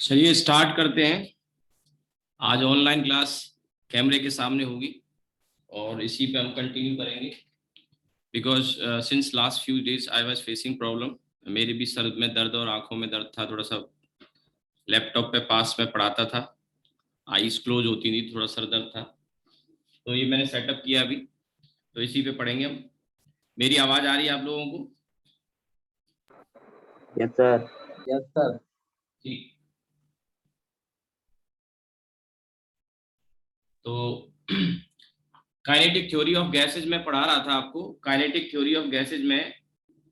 चलिए स्टार्ट करते हैं। आज ऑनलाइन क्लास कैमरे के सामने होगी और इसी पे हम कंटिन्यू करेंगे because since last few days I was facing problem. मेरे भी सर में दर्द और आंखों में दर्द था, थोड़ा सा लैपटॉप पे पास में पढ़ाता था, आईज क्लोज होती थी, थोड़ा सर दर्द था। तो ये मैंने सेटअप किया अभी, तो इसी पे पढ़ेंगे हम। मेरी आवाज़ आ रही है आप लोगों को? Yes sir. Yes sir. ठीक। तो काइनेटिक थ्योरी ऑफ गैसेज में पढ़ा रहा था आपको। काइनेटिक थ्योरी ऑफ गैसेज में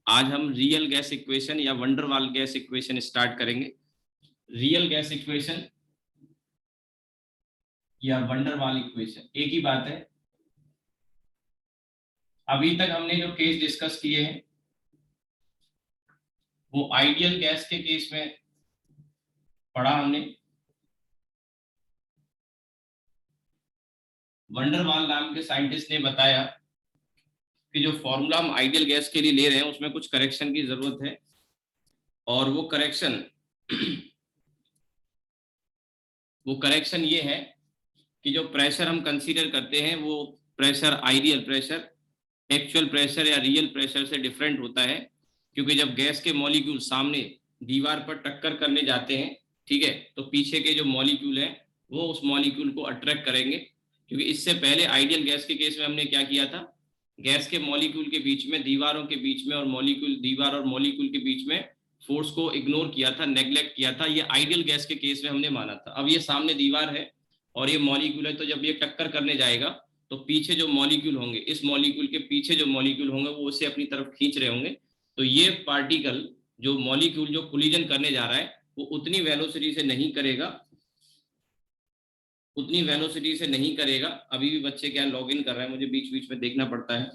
आज हम रियल गैस इक्वेशन या वंडरवाल गैस इक्वेशन स्टार्ट करेंगे। रियल गैस इक्वेशन या वंडरवाल इक्वेशन एक ही बात है। अभी तक हमने जो केस डिस्कस किए हैं वो आइडियल गैस के केस में पढ़ा हमने। वंडरवाल नाम के साइंटिस्ट ने बताया कि जो फॉर्मूला हम आइडियल गैस के लिए ले रहे हैं उसमें कुछ करेक्शन की जरूरत है, और वो करेक्शन ये है कि जो प्रेशर हम कंसीडर करते हैं वो pressure ideal pressure actual pressure या रियल प्रेशर से डिफरेंट होता है। क्योंकि जब गैस के मॉलिक्यूल सामने दीवार पर टक्कर करने जाते हैं, ठीक है, तो पीछे के जो मॉलिक्यूल हैं वो उस मॉलिक्यूल को अट्रैक्ट करेंगे। क्योंकि इससे पहले आइडियल गैस के केस में हमने क्या किया था, गैस के मॉलिक्यूल के बीच में, दीवारों के बीच में और मॉलिक्यूल, दीवार और मॉलिक्यूल के बीच में फोर्स को इग्नोर किया था, नेग्लेक्ट किया था। ये आइडियल गैस के केस में हमने माना था। अब ये सामने दीवार है और ये मॉलिक्यूल है, तो जब ये टक्कर करने जाएगा तो पीछे जो मॉलिक्यूल होंगे, इस मॉलिक्यूल के पीछे जो मॉलिक्यूल होंगे वो उसे अपनी तरफ खींच रहे होंगे। तो ये पार्टिकल, जो मॉलिक्यूल जो कोलिजन करने जा रहा है, वो उतनी वेलोसिटी से नहीं करेगा, उतनी वेलोसिटी से नहीं करेगा। अभी भी बच्चे क्या लॉग इन कर रहे हैं, मुझे बीच बीच में देखना पड़ता है।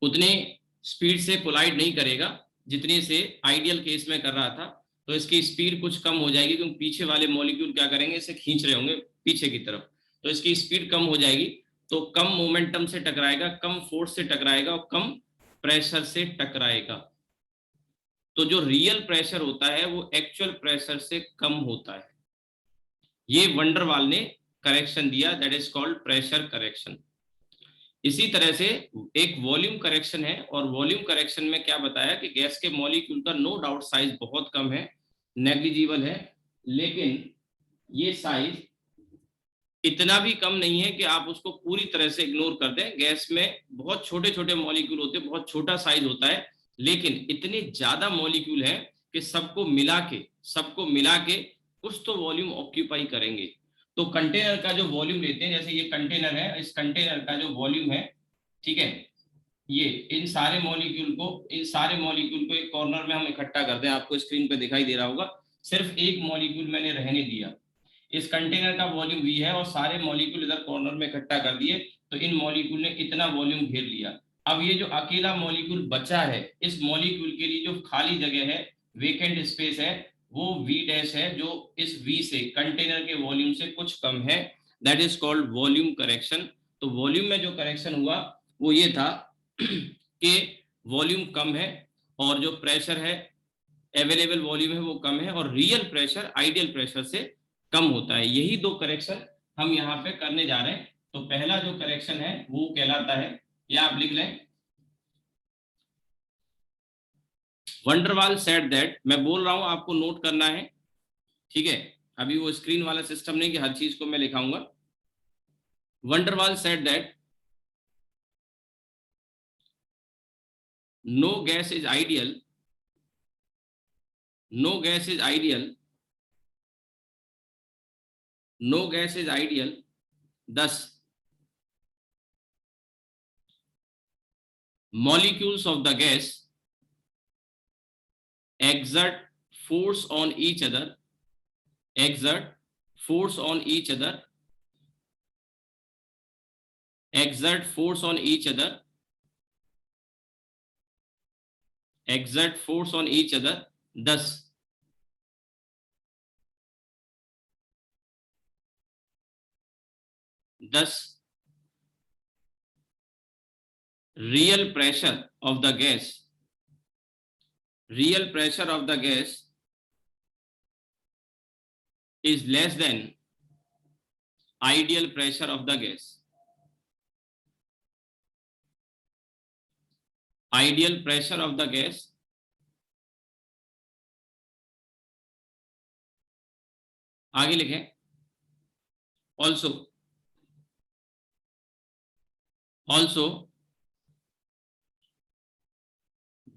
उतने स्पीड से कोलाइड नहीं करेगा जितनी से आइडियल केस में कर रहा था। तो इसकी स्पीड कुछ कम हो जाएगी क्योंकि पीछे वाले मॉलिक्यूल क्या करेंगे, इसे खींच रहे होंगे पीछे की तरफ। तो इसकी स्पीड कम हो जाएगी, तो कम मोमेंटम से टकराएगा, कम फोर्स से टकराएगा और कम प्रेशर से टकराएगा। तो जो रियल प्रेशर होता है वो एक्चुअल प्रेशर से कम होता है। ये वंडरवाल ने करेक्शन दिया, that is called pressure correction. इसी तरह से एक वॉल्यूम करेक्शन है, और वॉल्यूम करेक्शन में क्या बताया कि गैस के मॉलिक्यूल का नो डाउट साइज बहुत कम है, नेग्लिजिबल है, लेकिन ये साइज इतना भी कम नहीं है कि आप उसको पूरी तरह से इग्नोर कर दें। गैस में बहुत छोटे छोटे मॉलिक्यूल होते हैं, बहुत छोटा साइज होता है, लेकिन इतने ज्यादा मॉलिक्यूल हैं कि सबको मिला के कुछ तो वॉल्यूम ऑक्यूपाई करेंगे। तो कंटेनर का जो वॉल्यूम लेते हैं, जैसे ये कंटेनर है, इस कंटेनर का जो वॉल्यूम है, ठीक है, ये इन सारे मॉलिक्यूल को एक कॉर्नर में हम इकट्ठा करते हैं। आपको स्क्रीन पे दिखाई दे रहा होगा, सिर्फ एक मॉलिक्यूल मैंने रहने दिया। इस कंटेनर का वॉल्यूम V है और सारे मॉलिक्यूल इधर कॉर्नर में इकट्ठा कर दिए, तो इन मॉलिक्यूल ने इतना वॉल्यूम घेर लिया। अब ये जो अकेला मॉलिक्यूल बचा है, इस मॉलिक्यूल के लिए जो खाली जगह है, वेकेंट स्पेस है, वो V डैश है, जो इस V से, कंटेनर के वॉल्यूम से कुछ कम है। That is called volume correction. तो वॉल्यूम में जो करेक्शन हुआ वो ये था कि वॉल्यूम कम है और जो प्रेशर है, अवेलेबल वॉल्यूम है, वो कम है, और रियल प्रेशर आइडियल प्रेशर से कम होता है। यही दो करेक्शन हम यहाँ पे करने जा रहे हैं। तो पहला जो करेक्शन है वो कहलाता है, या आप लिख लें, वंडरवाल सेड दैट। मैं बोल रहा हूं, आपको नोट करना है, ठीक है। अभी वो स्क्रीन वाला सिस्टम नहीं कि हर चीज को मैं लिखाऊंगा। Van der Waals said that no gas is ideal, no gas is ideal, no gas is ideal, thus molecules of the gas exert force on each other, exert force on each other, exert force on each other, exert force on each other, thus real pressure of the gas, real pressure of the gas is less than ideal pressure of the gas. Ideal pressure of the gas आगे लिखें. Also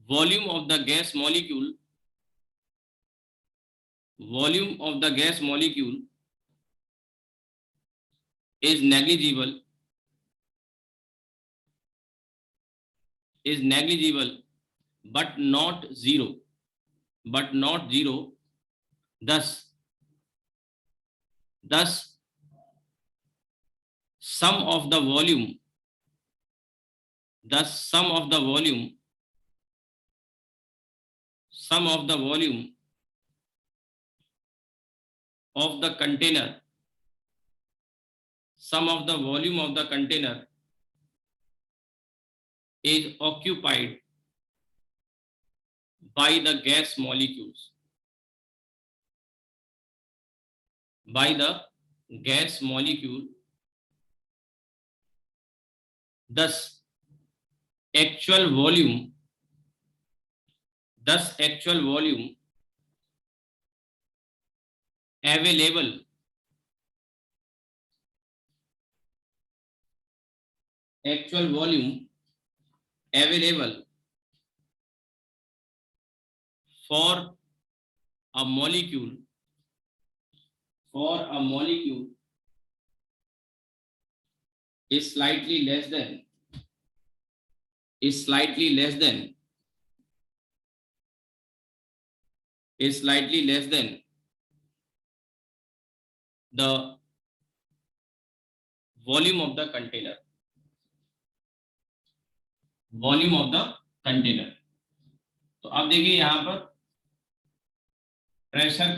volume of the gas molecule is negligible but not zero. Thus sum of the volume of the container is occupied by the gas molecules. Thus actual volume available for a molecule is slightly less than the volume of the container. तो अब देखिए यहां पर pressure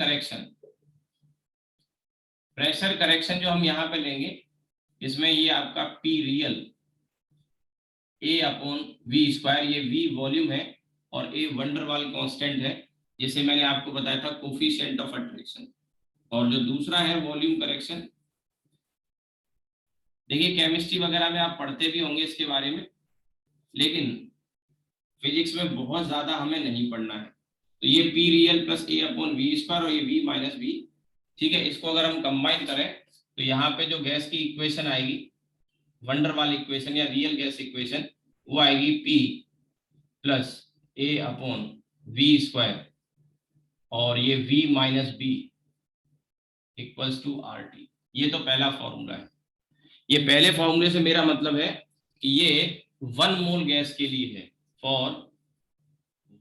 correction जो हम यहां पे लेंगे, इसमें ये आपका P रियल A/V², ये V वॉल्यूम है और A वंडरवाल कांस्टेंट है, जिसे मैंने आपको बताया था कोफिशिएंट ऑफ अट्रैक्शन. और जो दूसरा है वॉल्यूम करेक्शन, देखिए केमिस्ट्री वगैरह में आप पढ़ते भी होंगे इसके बारे में, लेकिन फिजिक्स में बहुत ज्यादा हमें नहीं पढ़ना है. तो ये P रियल प्लस A/V² और ये V माइनस V, ठीक है. इसको अगर हम कंबाइन करें तो यहाँ पे जो गैस की इक्वेशन आएगी, वंडरवाल इक्वेशन या रियल गैस इक्वेशन, वो आएगी P प्लस A/V² और ये V minus B equals to RT. ये तो पहला फॉर्मूला है. ये पहले फॉर्मूले से मेरा मतलब है कि ये 1 मोल गैस के लिए है, फॉर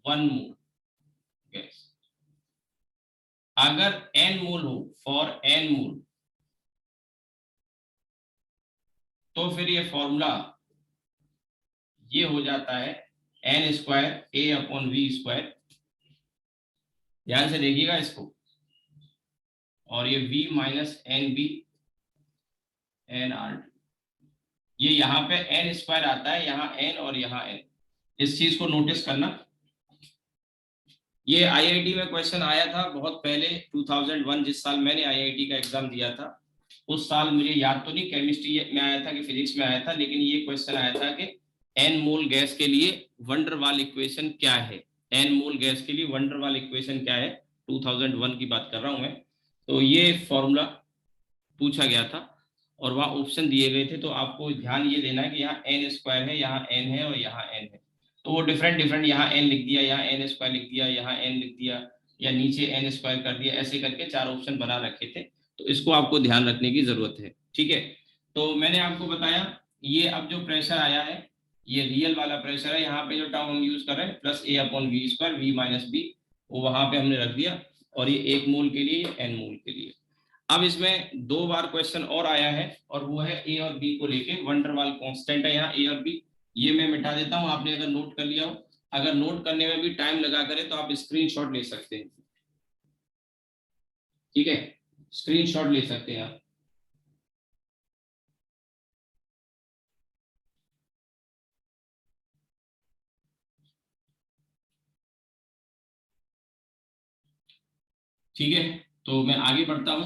1 मोल गैस. अगर n मोल हो, फॉर n मोल, तो फिर ये फॉर्मूला ये हो जाता है n² A/V². ध्यान से देखिएगा इसको. और ये V माइनस NB NRT. ये यहाँ पे n² आता है, यहाँ n और यहाँ n. इस चीज को नोटिस करना. ये IIT में क्वेश्चन आया था बहुत पहले, 2001, जिस साल मैंने IIT का एग्जाम दिया था, उस साल मुझे याद तो नहीं केमिस्ट्री में आया था कि फिजिक्स में आया था, लेकिन ये क्वेश्चन आया था कि n मोल गैस के लिए वंडरवाल इक्वेशन क्या है. n मोल गैस के लिए वंडरवाल इक्वेशन क्या है, 2001 की बात कर रहा हूं मैं. तो ये फॉर्मूला पूछा गया था और वहाँ ऑप्शन दिए गए थे. तो आपको ध्यान ये देना है कि यहाँ n² है, यहाँ n है और यहाँ n है. तो वो डिफरेंट यहाँ n लिख दिया, यहाँ n² लिख दिया, यहाँ n लिख दिया, या नीचे n² कर दिया, ऐसे करके 4 ऑप्शन बना रखे थे. तो इसको आपको ध्यान रखने की जरूरत है, ठीक है. तो मैंने आपको बताया, ये अब जो प्रेशर आया है ये रियल वाला प्रेशर है. यहाँ पे जो टर्म हम यूज कर रहे हैं plus A/V², V minus B, वो वहां पे हमने रख दिया. और ये 1 मोल के लिए, n मोल के लिए. अब इसमें 2 बार क्वेश्चन और आया है, और वो है A और B को लेके. वंडरवाल कांस्टेंट है यहाँ A और B. ये मैं मिटा देता हूं, आपने अगर नोट कर लिया हो. अगर नोट करने में भी टाइम लगा करे तो आप स्क्रीनशॉट ले सकते हैं, ठीक है. स्क्रीनशॉट ले सकते हैं आप. ठीक है. तो मैं आगे बढ़ता हूं।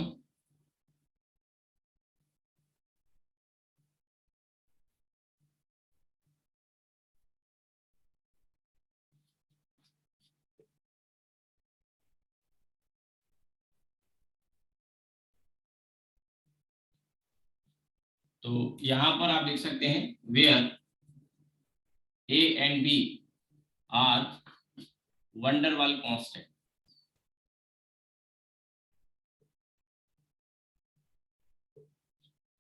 तो यहां पर आप देख सकते हैं, where A and B are van der Waals constant.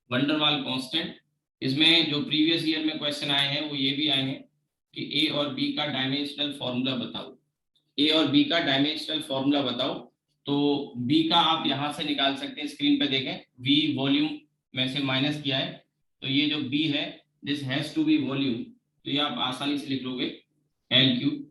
Van der Waals constant, इसमें जो प्रीवियस ईयर में क्वेश्चन आए हैं वो ये भी आए हैं कि ए और बी का डायमेंशनल फॉर्मूला बताओ। ए और बी का डायमेंशनल फॉर्मूला बताओ। तो बी का आप यहां से निकाल सकते हैं, स्क्रीन पे देखें, वी वॉल्यूम में से माइनस किया है, तो ये जो बी है this has to be volume, तो ये आप आसानी से लिख लोगे एल क्यूब।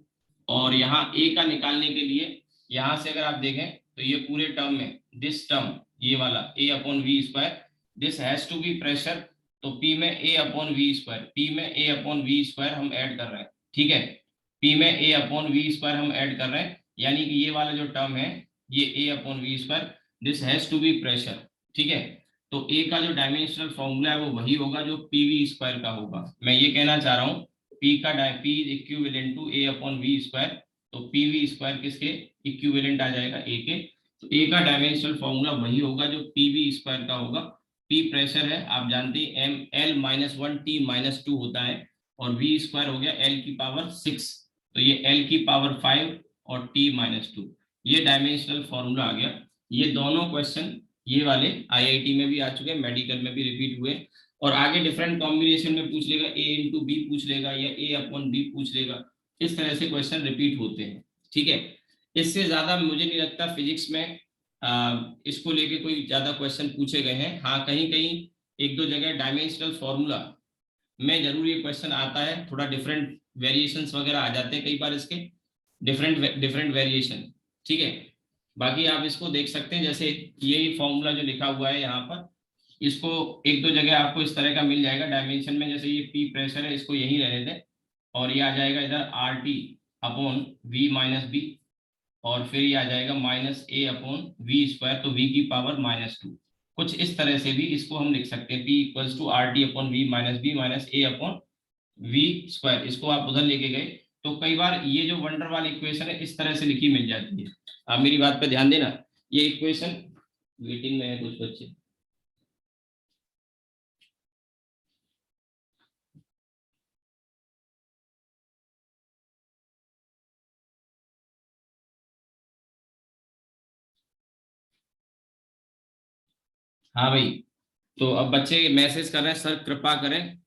और यहाँ ए का निकालने के लिए यहां से अगर आप देखें तो ये पूरे टर्म में दिस टर्म ये वाला a upon V square, this has to be pressure, तो पी में a upon V square, P में ए अपॉन वी स्क्वायर हम ऐड कर रहे हैं, ठीक है। पी में ए अपॉन वी स्क्वायर हम ऐड कर रहे हैं, यानी कि ये वाला जो टर्म है ये a upon V square, this has to be pressure, ठीक है। तो ए का जो डायमेंशनल फॉर्मूला है वो वही होगा जो पी वी स्क्वायर का होगा। मैं ये कहना चाह रहा हूँ पी का P equivalent to A upon V square, तो पी वी स्क्वायर किसके इक्विवेलेंट आ जाएगा, ए के। तो ए का डायमेंशनल फॉर्मूला वही होगा जो पी वी स्क्वायर का होगा। पी प्रेशर है, आप जानते हैं M L minus one T minus two होता है, और वी स्क्वायर हो गया एल की पावर सिक्स, तो ये एल की पावर फाइव और टी माइनस टू, ये डायमेंशनल फॉर्मूला आ गया। ये दोनों क्वेश्चन ये वाले आईआईटी में भी आ चुके हैं, मेडिकल में भी रिपीट हुए, और आगे डिफरेंट कॉम्बिनेशन में पूछ लेगा, ए इंटू बी पूछ लेगा या ए अपॉन बी पूछ लेगा, इस तरह से क्वेश्चन रिपीट होते हैं, ठीक है। इससे ज्यादा मुझे नहीं लगता फिजिक्स में इसको लेके कोई ज्यादा क्वेश्चन पूछे गए हैं। हाँ, कहीं कहीं एक दो जगह डायमेंशनल फॉर्मूला में जरूर ये क्वेश्चन आता है, थोड़ा डिफरेंट वेरिएशंस वगैरह आ जाते हैं कई बार इसके, डिफरेंट डिफरेंट वेरिएशन, ठीक है। बाकी आप इसको देख सकते हैं, जैसे ये फॉर्मूला जो लिखा हुआ है यहाँ पर, इसको एक दो जगह आपको इस तरह का मिल जाएगा डायमेंशन में, जैसे ये पी प्रेशर है इसको यही रहने दें, और ये आ जाएगा इधर R T upon V minus B, और फिर ये आ जाएगा minus A upon V square, तो वी की पावर माइनस टू। कुछ इस तरह से भी इसको हम लिख सकते हैं, P equals to R T upon V minus B minus A upon V square, इसको आप उधर लेके गए तो कई बार ये जो वंडर वाली इक्वेशन है इस तरह से लिखी मिल जाती है। आप मेरी बात पे ध्यान देना, ये इक्वेशन वेटिंग में है कुछ बच्चे। हाँ भाई, तो अब बच्चे मैसेज कर रहे हैं सर कृपा करें,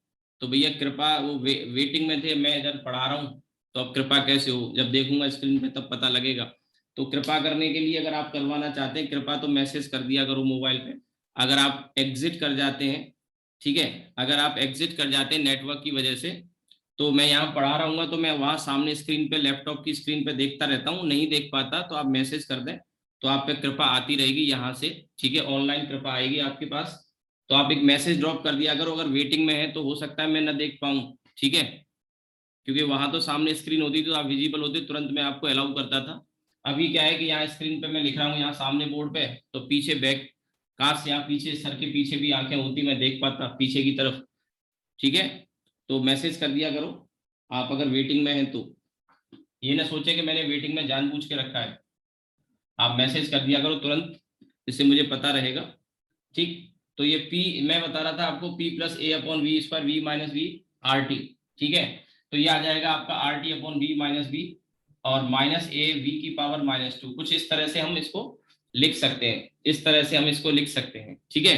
तो भैया कृपा वो वेटिंग में थे, मैं इधर पढ़ा रहा हूँ, तो अब कृपा कैसे हो, जब देखूंगा स्क्रीन पे तब पता लगेगा। तो कृपा करने के लिए अगर आप करवाना चाहते हैं कृपा, तो मैसेज कर दिया करो मोबाइल पे। अगर आप एग्जिट कर जाते हैं, ठीक है, अगर आप एग्जिट कर जाते हैं नेटवर्क की वजह से, तो मैं यहाँ पढ़ा रहा हूँ तो मैं वहाँ सामने स्क्रीन पे लैपटॉप की स्क्रीन पे देखता रहता हूँ, नहीं देख पाता तो आप मैसेज कर दें, तो आप पे कृपा आती रहेगी यहाँ से, ठीक है, ऑनलाइन कृपा आएगी आपके पास। तो आप एक मैसेज ड्रॉप कर दिया करो, अगर वेटिंग में है तो हो सकता है मैं ना देख पाऊँ, ठीक है, क्योंकि वहां तो सामने स्क्रीन होती थी तो आप विजिबल होते, तुरंत मैं आपको अलाउ करता था। अभी क्या है कि यहाँ स्क्रीन पे मैं लिख रहा हूँ यहाँ सामने बोर्ड पे, तो पीछे बैक, काश यहाँ पीछे सर के पीछे भी आंखें होती मैं देख पाता पीछे की तरफ, ठीक है। तो मैसेज कर दिया करो आप अगर वेटिंग में हैं तो, ये ना सोचे कि मैंने वेटिंग में जानबूझ के रखा है, आप मैसेज कर दिया करो तुरंत, इससे मुझे पता रहेगा, ठीक। तो ये P मैं बता रहा था आपको, P plus A upon V square V minus V R T, ठीक है। तो ये आ जाएगा आपका R T upon V minus B, और माइनस ए वी की पावर माइनस टू, कुछ इस तरह से हम इसको लिख सकते हैं, इस तरह से हम इसको लिख सकते हैं, ठीक है।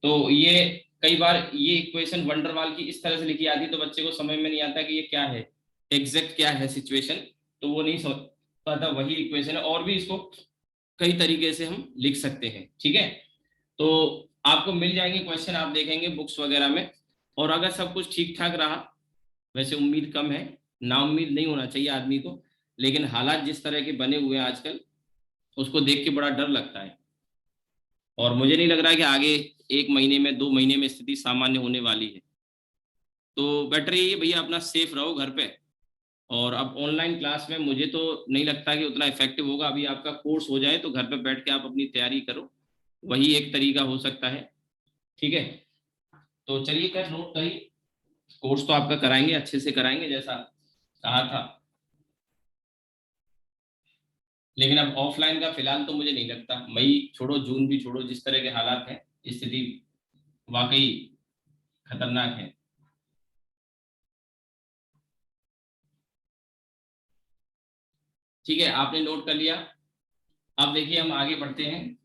तो ये कई बार ये इक्वेशन वंडरवाल की इस तरह से लिखी आती है तो बच्चे को समझ में नहीं आता कि ये क्या है, एग्जैक्ट क्या है सिचुएशन, तो वो नहीं समझ पाता, वही इक्वेशन है, और भी इसको कई तरीके से हम लिख सकते हैं, ठीक है। तो आपको मिल जाएंगे क्वेश्चन, आप देखेंगे बुक्स वगैरह में, और अगर सब कुछ ठीक ठाक रहा, वैसे उम्मीद कम है, ना उम्मीद नहीं होना चाहिए आदमी को, लेकिन हालात जिस तरह के बने हुए हैं आजकल उसको देख के बड़ा डर लगता है, और मुझे नहीं लग रहा है कि आगे एक महीने में दो महीने में स्थिति सामान्य होने वाली है। तो बेटर ये भैया अपना सेफ रहो घर पे, और अब ऑनलाइन क्लास में मुझे तो नहीं लगता कि उतना इफेक्टिव होगा। अभी आपका कोर्स हो जाए तो घर पे बैठ के आप अपनी तैयारी करो, वही एक तरीका हो सकता है। ठीक है, तो चलिए खैर नोट करिए, कोर्स तो आपका कराएंगे, अच्छे से कराएंगे जैसा कहा था। लेकिन अब ऑफलाइन का फिलहाल तो मुझे नहीं लगता, मई छोड़ो जून भी छोड़ो, जिस तरह के हालात हैं स्थिति वाकई खतरनाक है। ठीक है, आपने नोट कर लिया। अब देखिए हम आगे बढ़ते हैं।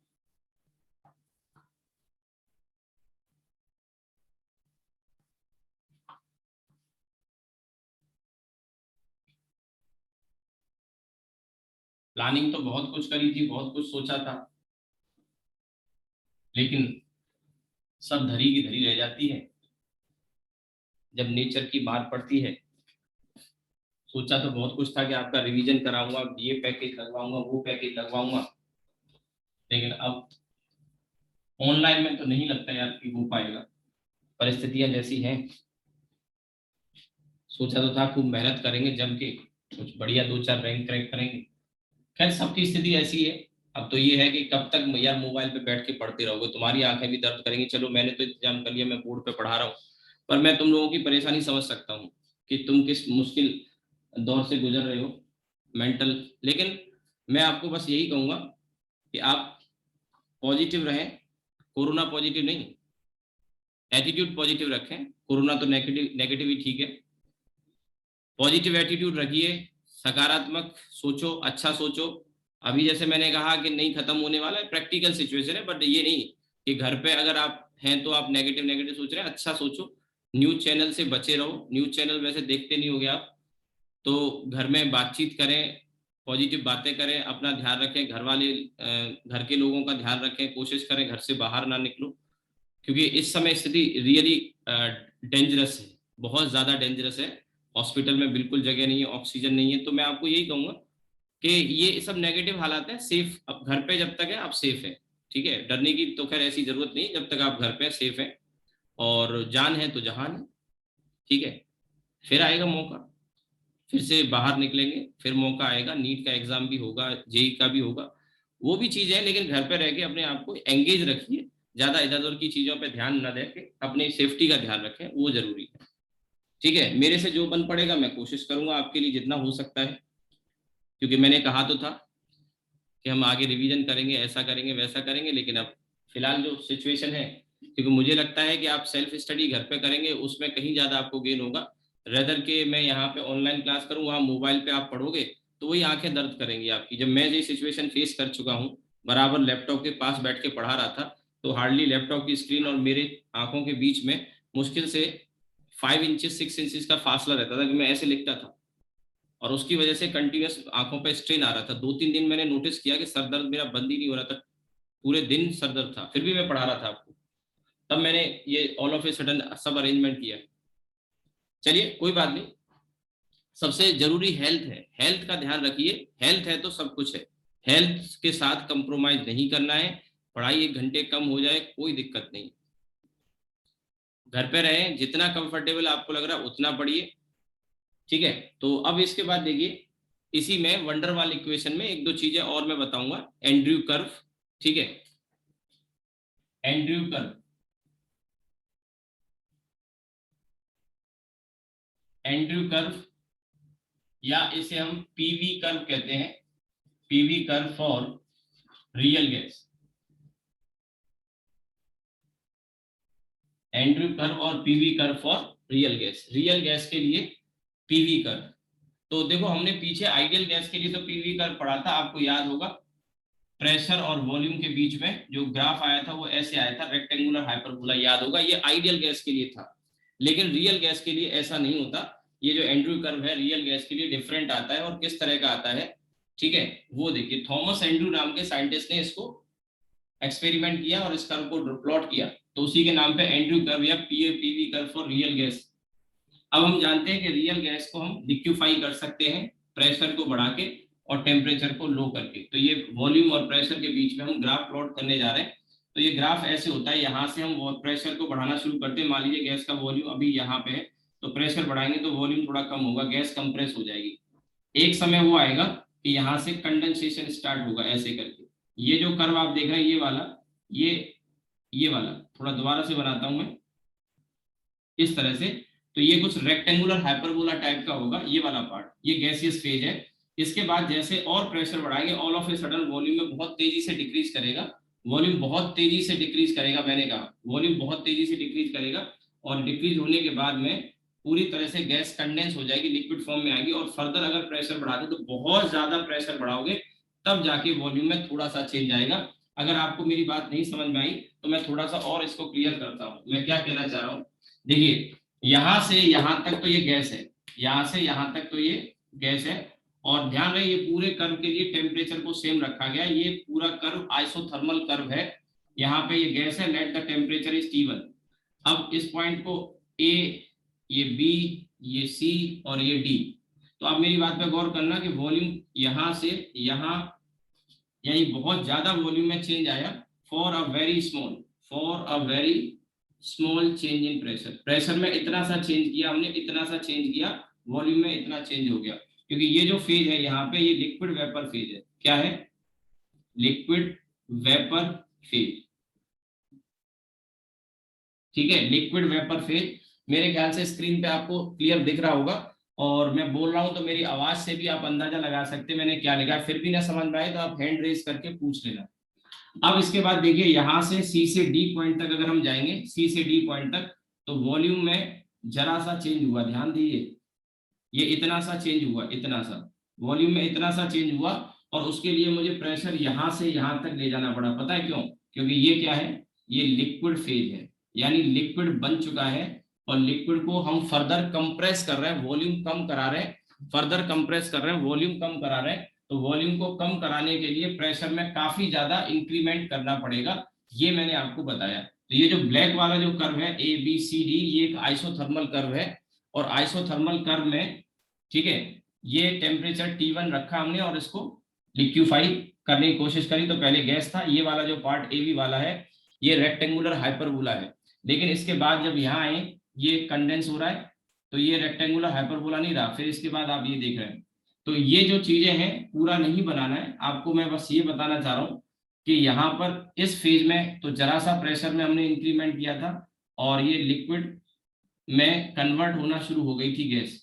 प्लानिंग तो बहुत कुछ करी थी, बहुत कुछ सोचा था, लेकिन सब धरी की धरी रह जाती है जब नेचर की मार पड़ती है। सोचा तो बहुत कुछ था कि आपका रिवीजन कराऊंगा, ये पैकेज लगवाऊंगा, वो पैकेज लगवाऊंगा, लेकिन अब ऑनलाइन में तो नहीं लगता यार कि हो पाएगा, परिस्थितियां जैसी हैं। सोचा तो था खूब मेहनत करेंगे जम के, कुछ बढ़िया दो चार रैंक क्रैक करेंगे। खैर सबकी स्थिति ऐसी है। अब तो ये है कि कब तक यार मोबाइल पे बैठ के पढ़ते रहोगे, तुम्हारी आंखें भी दर्द करेंगी। चलो मैंने तो इंतजाम कर लिया, मैं बोर्ड पे पढ़ा रहा हूँ, पर मैं तुम लोगों की परेशानी समझ सकता हूँ कि तुम किस मुश्किल दौर से गुजर रहे हो, मेंटल। लेकिन मैं आपको बस यही कहूंगा कि आप पॉजिटिव रहें, कोरोना पॉजिटिव नहीं, एटीट्यूड पॉजिटिव रखें। कोरोना तो नेगेटिव नेगेटिव ही ठीक है, पॉजिटिव एटीट्यूड रखिए, सकारात्मक सोचो, अच्छा सोचो। अभी जैसे मैंने कहा कि नहीं खत्म होने वाला है, प्रैक्टिकल सिचुएशन है, बट ये नहीं कि घर पे अगर आप हैं तो आप नेगेटिव नेगेटिव सोच रहे हैं। अच्छा सोचो, न्यूज चैनल से बचे रहो, न्यूज चैनल वैसे देखते नहीं होगे आप, तो घर में बातचीत करें, पॉजिटिव बातें करें, अपना ध्यान रखें, घर वाले घर के लोगों का ध्यान रखें, कोशिश करें घर से बाहर ना निकलो, क्योंकि इस समय स्थिति रियली डेंजरस है, बहुत ज़्यादा डेंजरस है। हॉस्पिटल में बिल्कुल जगह नहीं है, ऑक्सीजन नहीं है। तो मैं आपको यही कहूँगा कि ये सब नेगेटिव हालात हैं, सेफ अब घर पे जब तक है आप सेफ है। ठीक है, डरने की तो खैर ऐसी जरूरत नहीं जब तक आप घर पे सेफ है, और जान है तो जहान है। ठीक है, फिर आएगा मौका, फिर से बाहर निकलेंगे, फिर मौका आएगा, नीट का एग्जाम भी होगा, जेई का भी होगा, वो भी चीज़ है। लेकिन घर पे रह के अपने आप को एंगेज रखिए, ज़्यादा इधर उधर की चीज़ों पे ध्यान न दें, के अपनी सेफ्टी का ध्यान रखें, वो जरूरी है। ठीक है, मेरे से जो बन पड़ेगा मैं कोशिश करूंगा आपके लिए जितना हो सकता है, क्योंकि मैंने कहा तो था कि हम आगे रिवीजन करेंगे, ऐसा करेंगे वैसा करेंगे। लेकिन अब फिलहाल जो सिचुएशन है, क्योंकि मुझे लगता है कि आप सेल्फ स्टडी घर पे करेंगे उसमें कहीं ज़्यादा आपको गेन होगा, रेदर के मैं यहाँ पे ऑनलाइन क्लास करूँ, वहाँ मोबाइल पे आप पढ़ोगे तो वही आंखें दर्द करेंगी आपकी। जब मैं ये सिचुएशन फेस कर चुका हूँ, बराबर लैपटॉप के पास बैठ के पढ़ा रहा था, तो हार्डली लैपटॉप की स्क्रीन और मेरे आंखों के बीच में मुश्किल से 5 इंचेस 6 इंचेस का फासला रहता था कि मैं ऐसे लिखता था, और उसकी वजह से कंटिन्यूस आंखों पे स्ट्रेन आ रहा था। 2-3 दिन मैंने नोटिस किया कि सर दर्द मेरा बंद ही नहीं हो रहा था, पूरे दिन सर दर्द था, फिर भी मैं पढ़ा रहा था आपको। तब मैंने ये ऑल ऑफ ए सडन सब अरेंजमेंट किया। चलिए कोई बात नहीं, सबसे जरूरी हेल्थ है, हेल्थ का ध्यान रखिए, हेल्थ है तो सब कुछ है। हेल्थ के साथ कंप्रोमाइज नहीं करना है, पढ़ाई 1 घंटे कम हो जाए कोई दिक्कत नहीं, घर पे रहें, जितना कंफर्टेबल आपको लग रहा है उतना पढ़िए। ठीक है, तो अब इसके बाद देखिए, इसी में वंडर वाल इक्वेशन में एक दो चीजें और मैं बताऊंगा, एंड्रयू कर्व। ठीक है, एंड्रयू कर्व, एंड्रयू कर्व या इसे हम पीवी कर्व कहते हैं, PV curve for real gas, Andrews curve और PV curve for real gas, real gas के लिए पीवी कर्व। तो देखो हमने पीछे आइडियल गैस के लिए तो पीवी कर्व पढ़ा था, आपको याद होगा, प्रेशर और वॉल्यूम के बीच में जो ग्राफ आया था वो ऐसे आया था, रेक्टेंगुलर हाइपरबोला, याद होगा, ये आइडियल गैस के लिए था। लेकिन रियल गैस के लिए ऐसा नहीं होता, ये जो एंड्रयू कर्व है रियल गैस के लिए डिफरेंट आता है, और किस तरह का आता है, ठीक है, वो देखिए, थॉमस एंड्रयू नाम के साइंटिस्ट ने इसको एक्सपेरिमेंट किया और इस कर्व को प्लॉट किया, तो उसी के नाम पे एंड्रयू कर्व या PV curve for real gas. अब हम जानते हैं कि रियल गैस को हम लिक्विफाई कर सकते हैं प्रेशर को बढ़ा के और टेम्परेचर को लो करके। तो ये वॉल्यूम और प्रेशर के बीच में हम ग्राफ प्लॉट करने जा रहे हैं। तो ये ग्राफ ऐसे होता है, यहाँ से हम प्रेशर को बढ़ाना शुरू करते हैं, मान लीजिए गैस का वॉल्यूम अभी यहाँ पे है, तो प्रेशर बढ़ाएंगे तो वॉल्यूम थोड़ा कम होगा, गैस कंप्रेस हो जाएगी। एक समय वो आएगा कि यहाँ से कंडेंसेशन स्टार्ट होगा ऐसे करके। ये जो कर्व आप देख रहे हैं ये वाला, ये वाला थोड़ा दोबारा से बनाता हूं मैं इस तरह से। तो ये कुछ रेक्टेंगुलर हाइपरबोला टाइप का होगा ये वाला पार्ट, ये गैसियस फेज है। इसके बाद जैसे और प्रेशर बढ़ाएंगे all of a sudden volume में बहुत तेजी से डिक्रीज करेगा, वॉल्यूम बहुत तेजी से डिक्रीज करेगा, मैंने कहा वॉल्यूम बहुत तेजी से डिक्रीज करेगा। और डिक्रीज होने के बाद में पूरी तरह से गैस कंडेंस हो जाएगी, लिक्विड फॉर्म में आएगी। और फर्दर अगर प्रेशर बढ़ाते तो बहुत ज्यादा प्रेशर बढ़ाओगे तब जाके वॉल्यूम में थोड़ा सा चेंज आएगा। अगर आपको मेरी बात नहीं समझ में आई तो मैं थोड़ा सा और इसको क्लियर करता हूँ। मैं क्या कहना चाह रहा हूँ, देखिए यहां से यहां तक तो ये गैस है, यहां से यहां तक तो ये गैस है। और ध्यान रहे ये पूरे कर्व के लिए टेम्परेचर को सेम रखा गया, ये पूरा कर्व आइसोथर्मल कर्व है। यहाँ पे ये गैस है, let the temperature is T1। अब इस पॉइंट को A, ये B, ये C और ये D। तो आप मेरी बात पे गौर करना कि वॉल्यूम यहां से यहां यानी बहुत ज्यादा वॉल्यूम में चेंज आया for a very small change in pressure. Pressure में इतना सा चेंज किया हमने, इतना सा चेंज किया, वॉल्यूम में इतना चेंज हो गया। क्योंकि ये जो फेज है यहाँ पे ये लिक्विड वेपर फेज है। क्या है? Liquid vapour phase. ठीक है, लिक्विड वेपर फेज। मेरे ख्याल से स्क्रीन पे आपको क्लियर दिख रहा होगा। और मैं बोल रहा हूं तो मेरी आवाज से भी आप अंदाजा लगा सकते हैं मैंने क्या लिखा है। फिर भी ना समझ में आए तो आप हैंड रेज करके पूछ लेना। अब इसके बाद देखिए यहां से सी से डी पॉइंट तक अगर हम जाएंगे, सी से डी पॉइंट तक, तो वॉल्यूम में जरा सा चेंज हुआ, ध्यान दीजिए। ये इतना सा चेंज हुआ, इतना सा वॉल्यूम में इतना सा चेंज हुआ। और उसके लिए मुझे प्रेशर यहां से यहां तक ले जाना पड़ा। पता है क्यों? क्योंकि ये क्या है, ये लिक्विड फेज है, यानी लिक्विड बन चुका है। और लिक्विड को हम फर्दर कंप्रेस कर रहे हैं, वॉल्यूम कम करा रहे हैं, फर्दर कंप्रेस कर रहे हैं, वॉल्यूम कम करा रहे हैं। तो वॉल्यूम को कम कराने के लिए प्रेशर में काफी ज्यादा इंक्रीमेंट करना पड़ेगा, ये मैंने आपको बताया। तो ये जो ब्लैक वाला जो कर्व है ABCD, ये एक आइसोथर्मल कर्व है। और आइसोथर्मल कर्व में, ठीक है, ये टेम्परेचर T1 रखा हमने और इसको लिक्विफाई करने की कोशिश करी। तो पहले गैस था, ये वाला जो पार्ट AB वाला है ये रेक्टेंगुलर हाइपरबोला है। लेकिन इसके बाद जब यहाँ आए ये कंडेंस हो रहा है, तो ये रेक्टेंगुलर हाइपरबोला नहीं रहा। फिर इसके बाद आप ये देख रहे हैं। तो ये जो चीजें हैं पूरा नहीं बनाना है आपको, मैं बस ये बताना चाह रहा हूँ कि यहाँ पर इस फेज में तो जरा सा प्रेशर में हमने इंक्रीमेंट किया था और ये लिक्विड में कन्वर्ट होना शुरू हो गई थी गैस।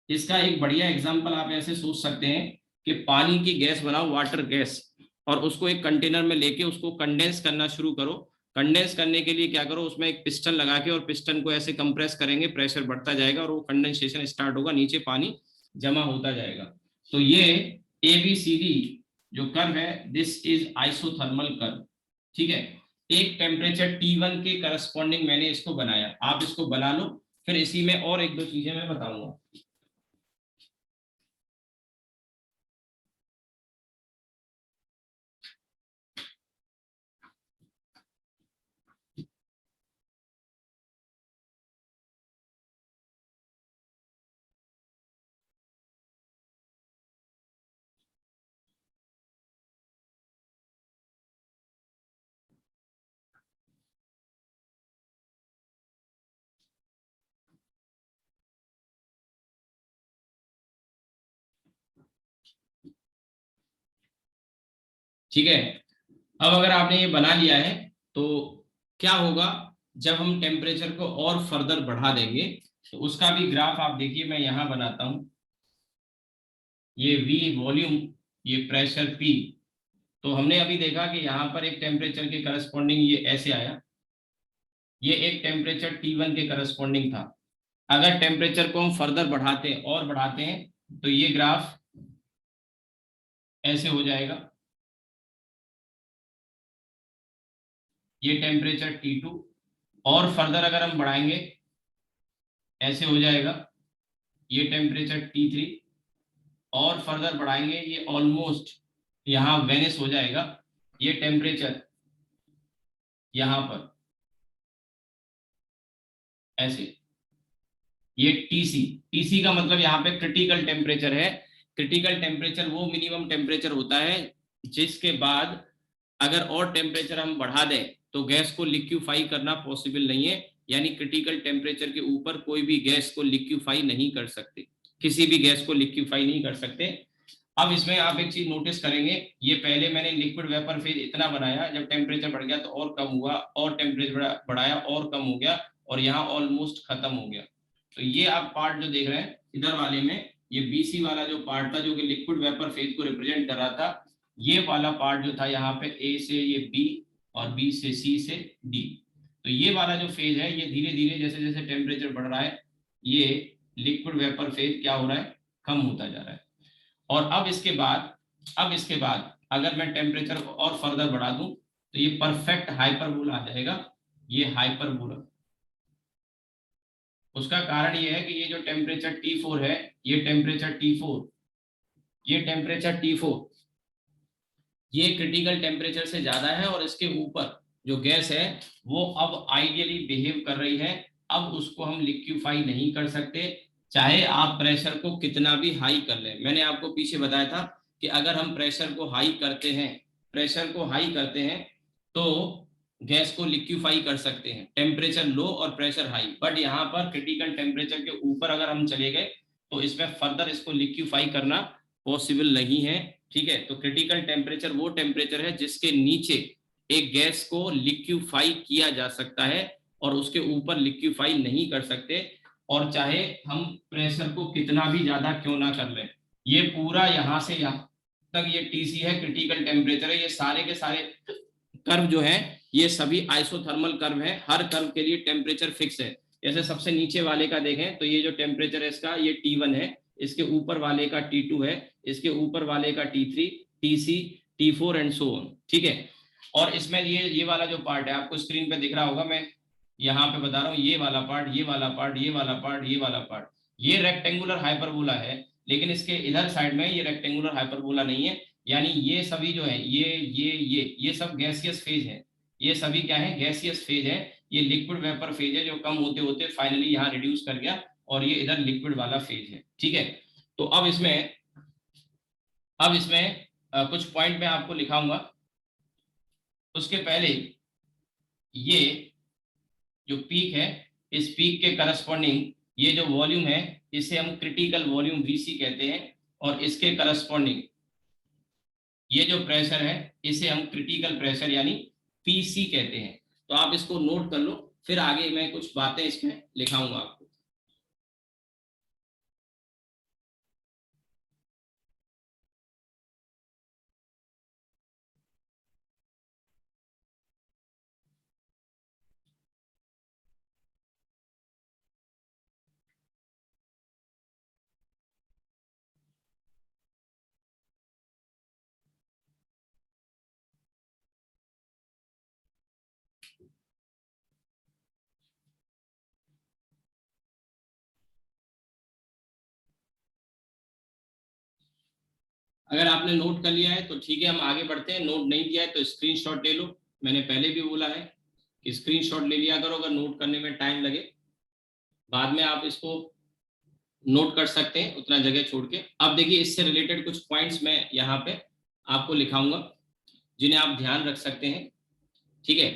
इसका एक बढ़िया एग्जांपल आप ऐसे सोच सकते हैं कि पानी की गैस बनाओ, वाटर गैस, और उसको एक कंटेनर में लेके उसको कंडेंस करना शुरू करो। कंडेंस करने के लिए क्या करो, उसमें एक पिस्टन लगा के और पिस्टन को ऐसे कंप्रेस करेंगे, प्रेशर बढ़ता जाएगा और वो कंडेंसेशन स्टार्ट होगा, नीचे पानी जमा होता जाएगा। तो ये ABCD जो कर्व है, दिस इज आइसोथर्मल कर्व। ठीक है, एक टेम्परेचर T1 के करस्पॉन्डिंग मैंने इसको बनाया, आप इसको बना लो। फिर इसी में और एक दो चीजें मैं बताऊंगा। ठीक है, अब अगर आपने ये बना लिया है तो क्या होगा, जब हम टेम्परेचर को और फर्दर बढ़ा देंगे तो उसका भी ग्राफ आप देखिए, मैं यहां बनाता हूं। ये V वॉल्यूम, ये प्रेशर P। तो हमने अभी देखा कि यहाँ पर एक टेम्परेचर के करस्पॉन्डिंग ये ऐसे आया, ये एक टेम्परेचर T1 के करस्पॉन्डिंग था। अगर टेम्परेचर को हम फर्दर बढ़ाते हैं और बढ़ाते हैं तो ये ग्राफ ऐसे हो जाएगा। ये टेम्परेचर T2 और फर्दर अगर हम बढ़ाएंगे ऐसे हो जाएगा। ये टेम्परेचर T3 और फर्दर बढ़ाएंगे ये ऑलमोस्ट यहाँ वेनिस हो जाएगा। ये टेम्परेचर यहाँ पर ऐसे, ये TC का मतलब यहाँ पे क्रिटिकल टेम्परेचर है। क्रिटिकल टेम्परेचर वो मिनिमम टेम्परेचर होता है जिसके बाद अगर और टेम्परेचर हम बढ़ा दें तो गैस को लिक्विफाई करना पॉसिबल नहीं है। यानी क्रिटिकल टेम्परेचर के ऊपर कोई भी गैस को लिक्विफाई नहीं कर सकते, किसी भी गैस को लिक्विफाई नहीं कर सकते। अब इसमें आप एक चीज नोटिस करेंगे, ये पहले मैंने लिक्विड वेपर फेज इतना बनाया, जब टेम्परेचर बढ़ गया तो और कम हुआ, और टेम्परेचर बढ़ाया और कम हो गया, और यहाँ ऑलमोस्ट खत्म हो गया। तो ये आप पार्ट जो देख रहे हैं इधर वाले में, ये BC वाला जो पार्ट था जो कि लिक्विड वेपर फेज को रिप्रेजेंट कर रहा था, ये वाला पार्ट जो था यहाँ पे A से ये B और B से C से D। तो ये वाला जो फेज है, ये धीरे धीरे जैसे जैसे टेम्परेचर बढ़ रहा है, ये लिक्विड वेपर फेज क्या हो रहा है, कम होता जा रहा है। और अब इसके बाद अगर मैं टेम्परेचर को और फर्दर बढ़ा दूं तो ये परफेक्ट हाइपरबोला आ जाएगा, ये हाइपरबोला। उसका कारण ये है कि ये जो टेम्परेचर T4 है, ये टेम्परेचर T4 ये क्रिटिकल टेम्परेचर से ज्यादा है, और इसके ऊपर जो गैस है वो अब आइडियली बिहेव कर रही है। अब उसको हम लिक्विफाई नहीं कर सकते, चाहे आप प्रेशर को कितना भी हाई कर लें। मैंने आपको पीछे बताया था कि अगर हम प्रेशर को हाई करते हैं तो गैस को लिक्विफाई कर सकते हैं, टेम्परेचर लो और प्रेशर हाई। बट यहाँ पर क्रिटिकल टेम्परेचर के ऊपर अगर हम चले गए तो इसमें फर्दर इसको लिक्विफाई करना पॉसिबल नहीं है। ठीक है, तो क्रिटिकल टेम्परेचर वो टेम्परेचर है जिसके नीचे एक गैस को लिक्विफाई किया जा सकता है, और उसके ऊपर लिक्विफाई नहीं कर सकते। और चाहे हम प्रेशर को कितना भी ज्यादा क्यों ना कर लें, ये पूरा यहाँ से यहाँ तक ये TC है, क्रिटिकल टेम्परेचर है। ये सारे के सारे कर्व जो है ये सभी आइसोथर्मल कर्व है, हर कर्व के लिए टेम्परेचर फिक्स है। जैसे सबसे नीचे वाले का देखें तो ये जो टेम्परेचर है इसका, ये T1 है, इसके ऊपर वाले का T2 है, इसके ऊपर वाले का T3, TC, T4 and so on. ठीक है, और इसमें ये वाला जो पार्ट है आपको स्क्रीन पे दिख रहा होगा, मैं यहाँ पे बता रहा हूँ, ये वाला पार्ट, ये वाला पार्ट, ये वाला पार्ट, ये वाला पार्ट, ये रेक्टेंगुलर हाइपरबोला है। लेकिन इसके इधर साइड में ये रेक्टेंगुलर हाइपरबोला नहीं है, यानी ये सभी जो है ये सब गैसियस फेज है। ये सभी क्या है, गैसियस फेज है। ये लिक्विड वेपर फेज है जो कम होते होते फाइनली यहाँ रिड्यूस कर गया, और ये इधर लिक्विड वाला फेज है। ठीक है, तो अब इसमें कुछ पॉइंट मैं आपको लिखाऊंगा। उसके पहले ये जो पीक है, इस पीक के करस्पॉन्डिंग ये जो वॉल्यूम है इसे हम क्रिटिकल वॉल्यूम VC कहते हैं, और इसके करस्पॉन्डिंग ये जो प्रेशर है इसे हम क्रिटिकल प्रेशर यानी PC कहते हैं। तो आप इसको नोट कर लो, फिर आगे मैं कुछ बातें इसमें लिखाऊंगा आपको। अगर आपने नोट कर लिया है तो ठीक है, हम आगे बढ़ते हैं। नोट नहीं किया है तो स्क्रीनशॉट ले लो। मैंने पहले भी बोला है कि स्क्रीनशॉट ले लिया करो, अगर नोट करने में टाइम लगे बाद में आप इसको नोट कर सकते हैं उतना जगह छोड़ के। अब देखिए, इससे रिलेटेड कुछ पॉइंट्स मैं यहाँ पे आपको लिखाऊंगा जिन्हें आप ध्यान रख सकते हैं। ठीक है,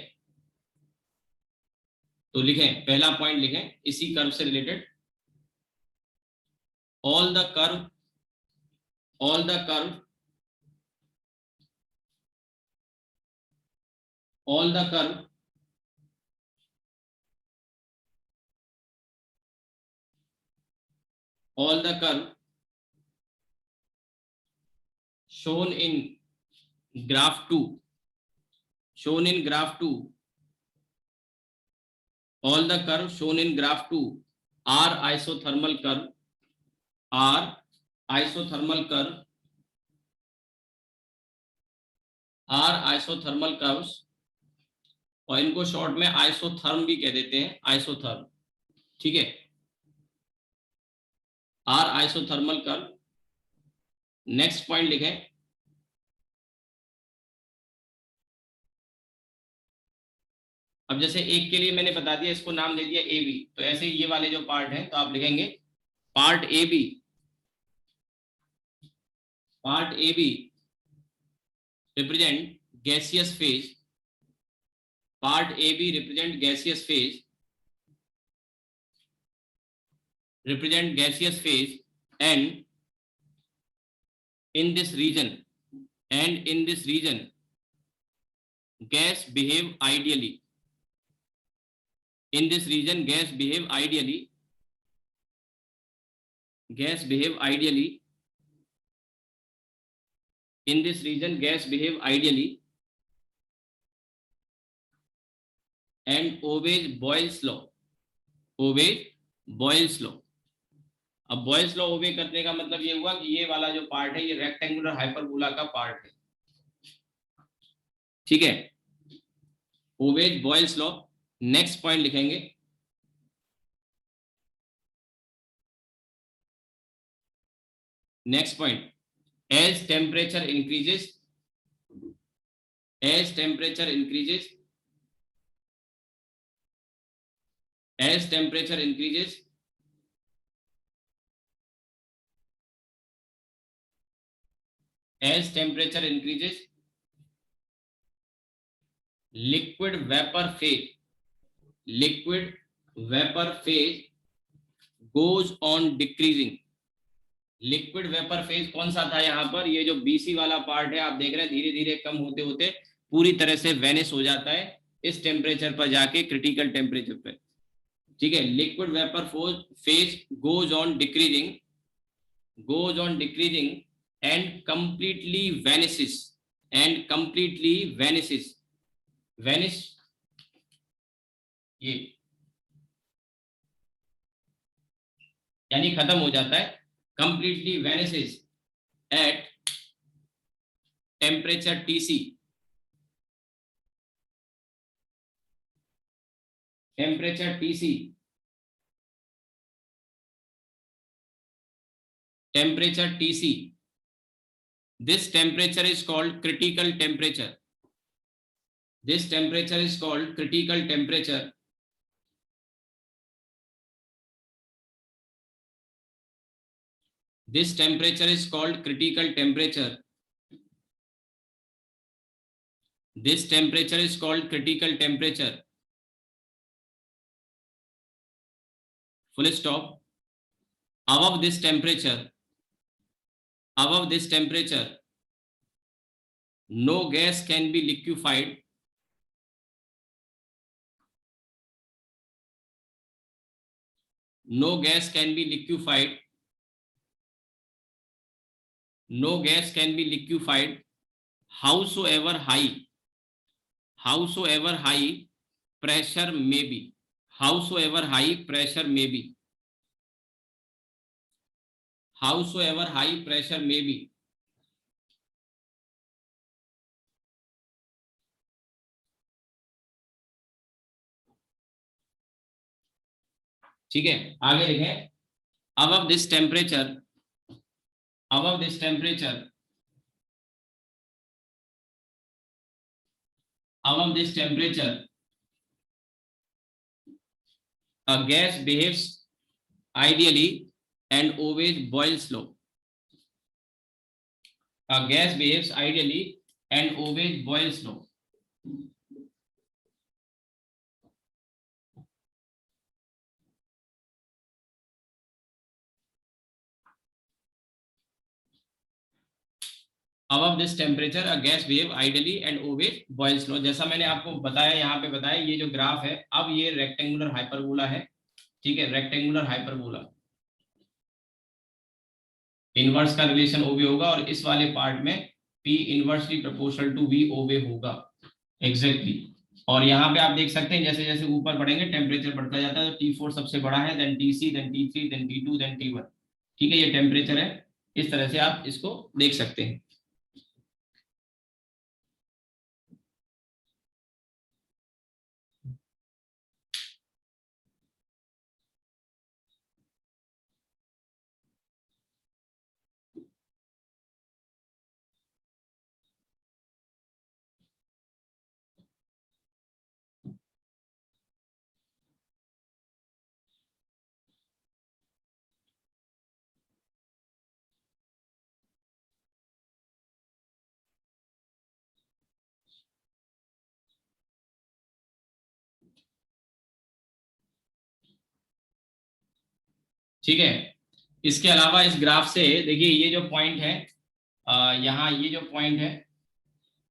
तो लिखें, पहला पॉइंट लिखें इसी कर्व से related, all the curve all the curve all the curve all the curve shown in graph 2 shown in graph 2 all the curve shown in graph 2 are isothermal curve are isothermal curve are isothermal curves, और इनको short में isotherm भी कह देते हैं, isotherm. ठीक है, or isothermal curve. Next point लिखें, अब जैसे एक के लिए मैंने बता दिया, इसको नाम दे दिया AB, तो ऐसे ये वाले जो पार्ट हैं तो आप लिखेंगे part AB represent gaseous phase, part AB represent gaseous phase represent gaseous phase, and in this region, gas behave ideally. In this region, gas behave ideally. Gas behave ideally. In this region, gas behave ideally and obeys Boyle's law. Obeys Boyle's law. अब Boyle's law ओबे करने का मतलब ये हुआ कि ये वाला जो पार्ट है ये रेक्टेंगुलर हाइपरबोला का पार्ट है, ठीक है, obeys Boyle's law. Next point लिखेंगे, next point, as temperature increases, as temperature increases, as temperature increases, as temperature increases, liquid vapor phase, liquid vapor phase goes on decreasing. Liquid vapour phase कौन सा था यहाँ पर, ये जो BC वाला part है आप देख रहे हैं धीरे धीरे कम होते होते पूरी तरह से वेनिश हो जाता है इस टेम्परेचर पर जाके, क्रिटिकल टेम्परेचर पे, ठीक है। Liquid vapour phase goes on decreasing, goes on decreasing and completely vanishes, and completely vanishes, vanish, ये यानी खत्म हो जाता है, completely vanishes at temperature Tc, temperature Tc, temperature Tc. This temperature is called critical temperature. This temperature is called critical temperature. This temperature is called critical temperature. This temperature is called critical temperature. Full stop. Above this temperature, above this temperature, no gas can be liquefied. No gas can be liquefied. No gas can be liquefied. Howsoever high pressure may be. Howsoever high pressure may be. Howsoever high pressure may be. ठीक है, आगे लिखें, above this temperature, above this temperature, above this temperature, a gas behaves ideally and obeys Boyle's law. A gas behaves ideally and obeys Boyle's law. Above this temperature, a gas behave ideally and obeys Boyle's law. जैसा मैंने आपको बताया, यहाँ पे बताया, ये जो graph है, अब ये रेक्टेंगुलर हाइपरबोला है, ठीक है, रेक्टेंगुलर हाइपरबोला, इनवर्स का रिलेशन ओबे होगा और इस वाले पार्ट में P inversely proportional to V obey होगा, एग्जैक्टली। और यहाँ पे आप देख सकते हैं जैसे जैसे ऊपर बढ़ेंगे टेम्परेचर बढ़ता जाता है, तो T4 सबसे बड़ा है, then Tc, then T3, then T2, then T1, ठीक है, ये टेम्परेचर है, इस तरह से आप इसको देख सकते हैं। ठीक है। इसके अलावा इस ग्राफ से देखिए ये जो पॉइंट है, यहाँ ये जो पॉइंट है,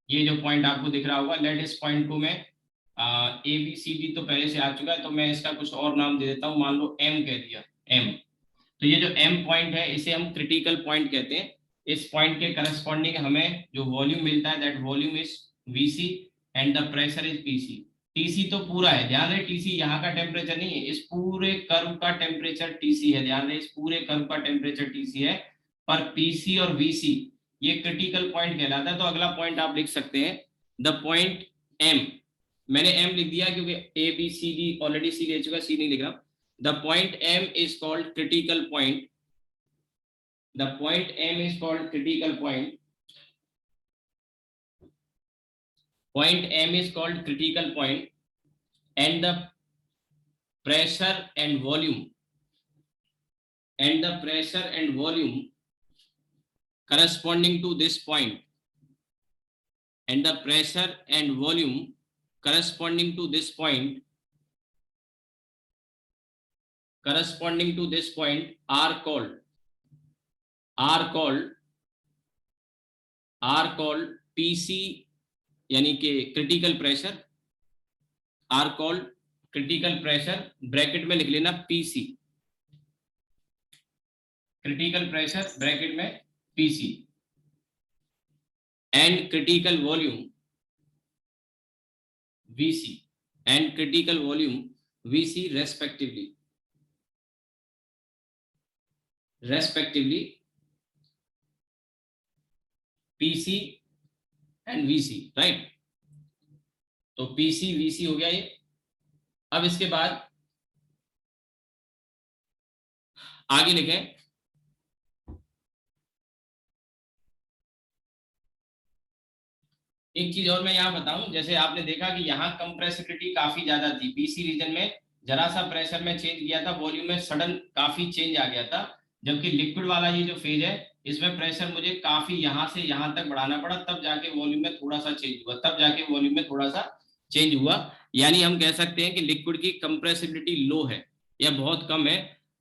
ये जो पॉइंट आपको दिख रहा होगा, लेट इस पॉइंट को मैं ए बी सी डी तो पहले से आ चुका है, तो मैं इसका कुछ और नाम दे देता हूँ, मान लो एम कह दिया, एम। तो ये जो एम पॉइंट है इसे हम क्रिटिकल पॉइंट कहते हैं। इस पॉइंट के करस्पॉन्डिंग हमें जो वॉल्यूम मिलता है, that volume is VC and the pressure is PC. TC तो पूरा है, ध्यान रहे टीसी यहाँ का टेम्परेचर नहीं है, इस पूरे कर्व का टेम्परेचर टीसी है, ध्यान रहे इस पूरे कर्व का टेम्परेचर टीसी है। पर पीसी और वीसी ये क्रिटिकल पॉइंट कहलाता है। तो अगला पॉइंट आप लिख सकते हैं द पॉइंट एम। मैंने एम लिख दिया क्योंकि A B C D already C ले चुका, सी नहीं लिख रहा। The point M is called critical point. The point M is called critical point. Point M is called critical point, and the pressure and volume corresponding to this point, and the pressure and volume corresponding to this point are called PC, यानी कि critical pressure, are called critical pressure, bracket में लिख लेना PC, critical pressure bracket में PC, and critical volume VC, and critical volume VC respectively PC and VC, right. तो PC VC हो गया ये। अब इसके बाद आगे लिखें, एक चीज और मैं यहाँ बताऊं, जैसे आपने देखा कि यहाँ कंप्रेसिबिलिटी काफी ज्यादा थी, पीसी रीजन में जरा सा प्रेशर में चेंज किया था, वॉल्यूम में सडन काफी चेंज आ गया था। जबकि लिक्विड वाला ये जो फेज है इसमें प्रेशर मुझे काफी यहाँ से यहाँ तक बढ़ाना पड़ा, तब जाके वॉल्यूम में थोड़ा सा चेंज हुआ, यानी हम कह सकते हैं कि लिक्विड की कंप्रेसिबिलिटी लो है या बहुत कम है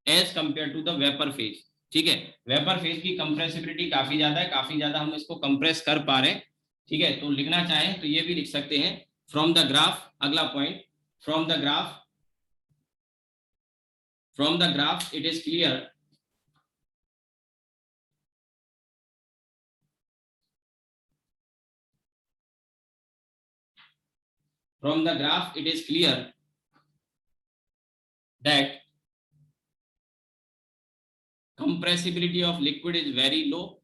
as compare to the vapour phase. ठीक है, वेपर फेज की कंप्रेसिबिलिटी काफी ज्यादा है, काफी ज्यादा हम इसको कंप्रेस कर पा रहे हैं। ठीक है, तो लिखना चाहें तो ये भी लिख सकते हैं फ्रॉम द ग्राफ, अगला point, from the graph it is clear that compressibility of liquid is very low,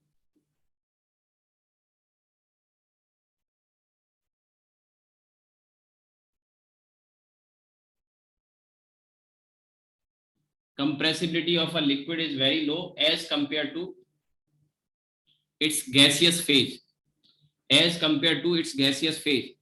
compressibility of a liquid is very low as compared to its gaseous phase, as compared to its gaseous phase.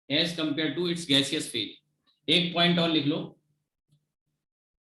As compared to its gaseous phase. एक point और लिख लो,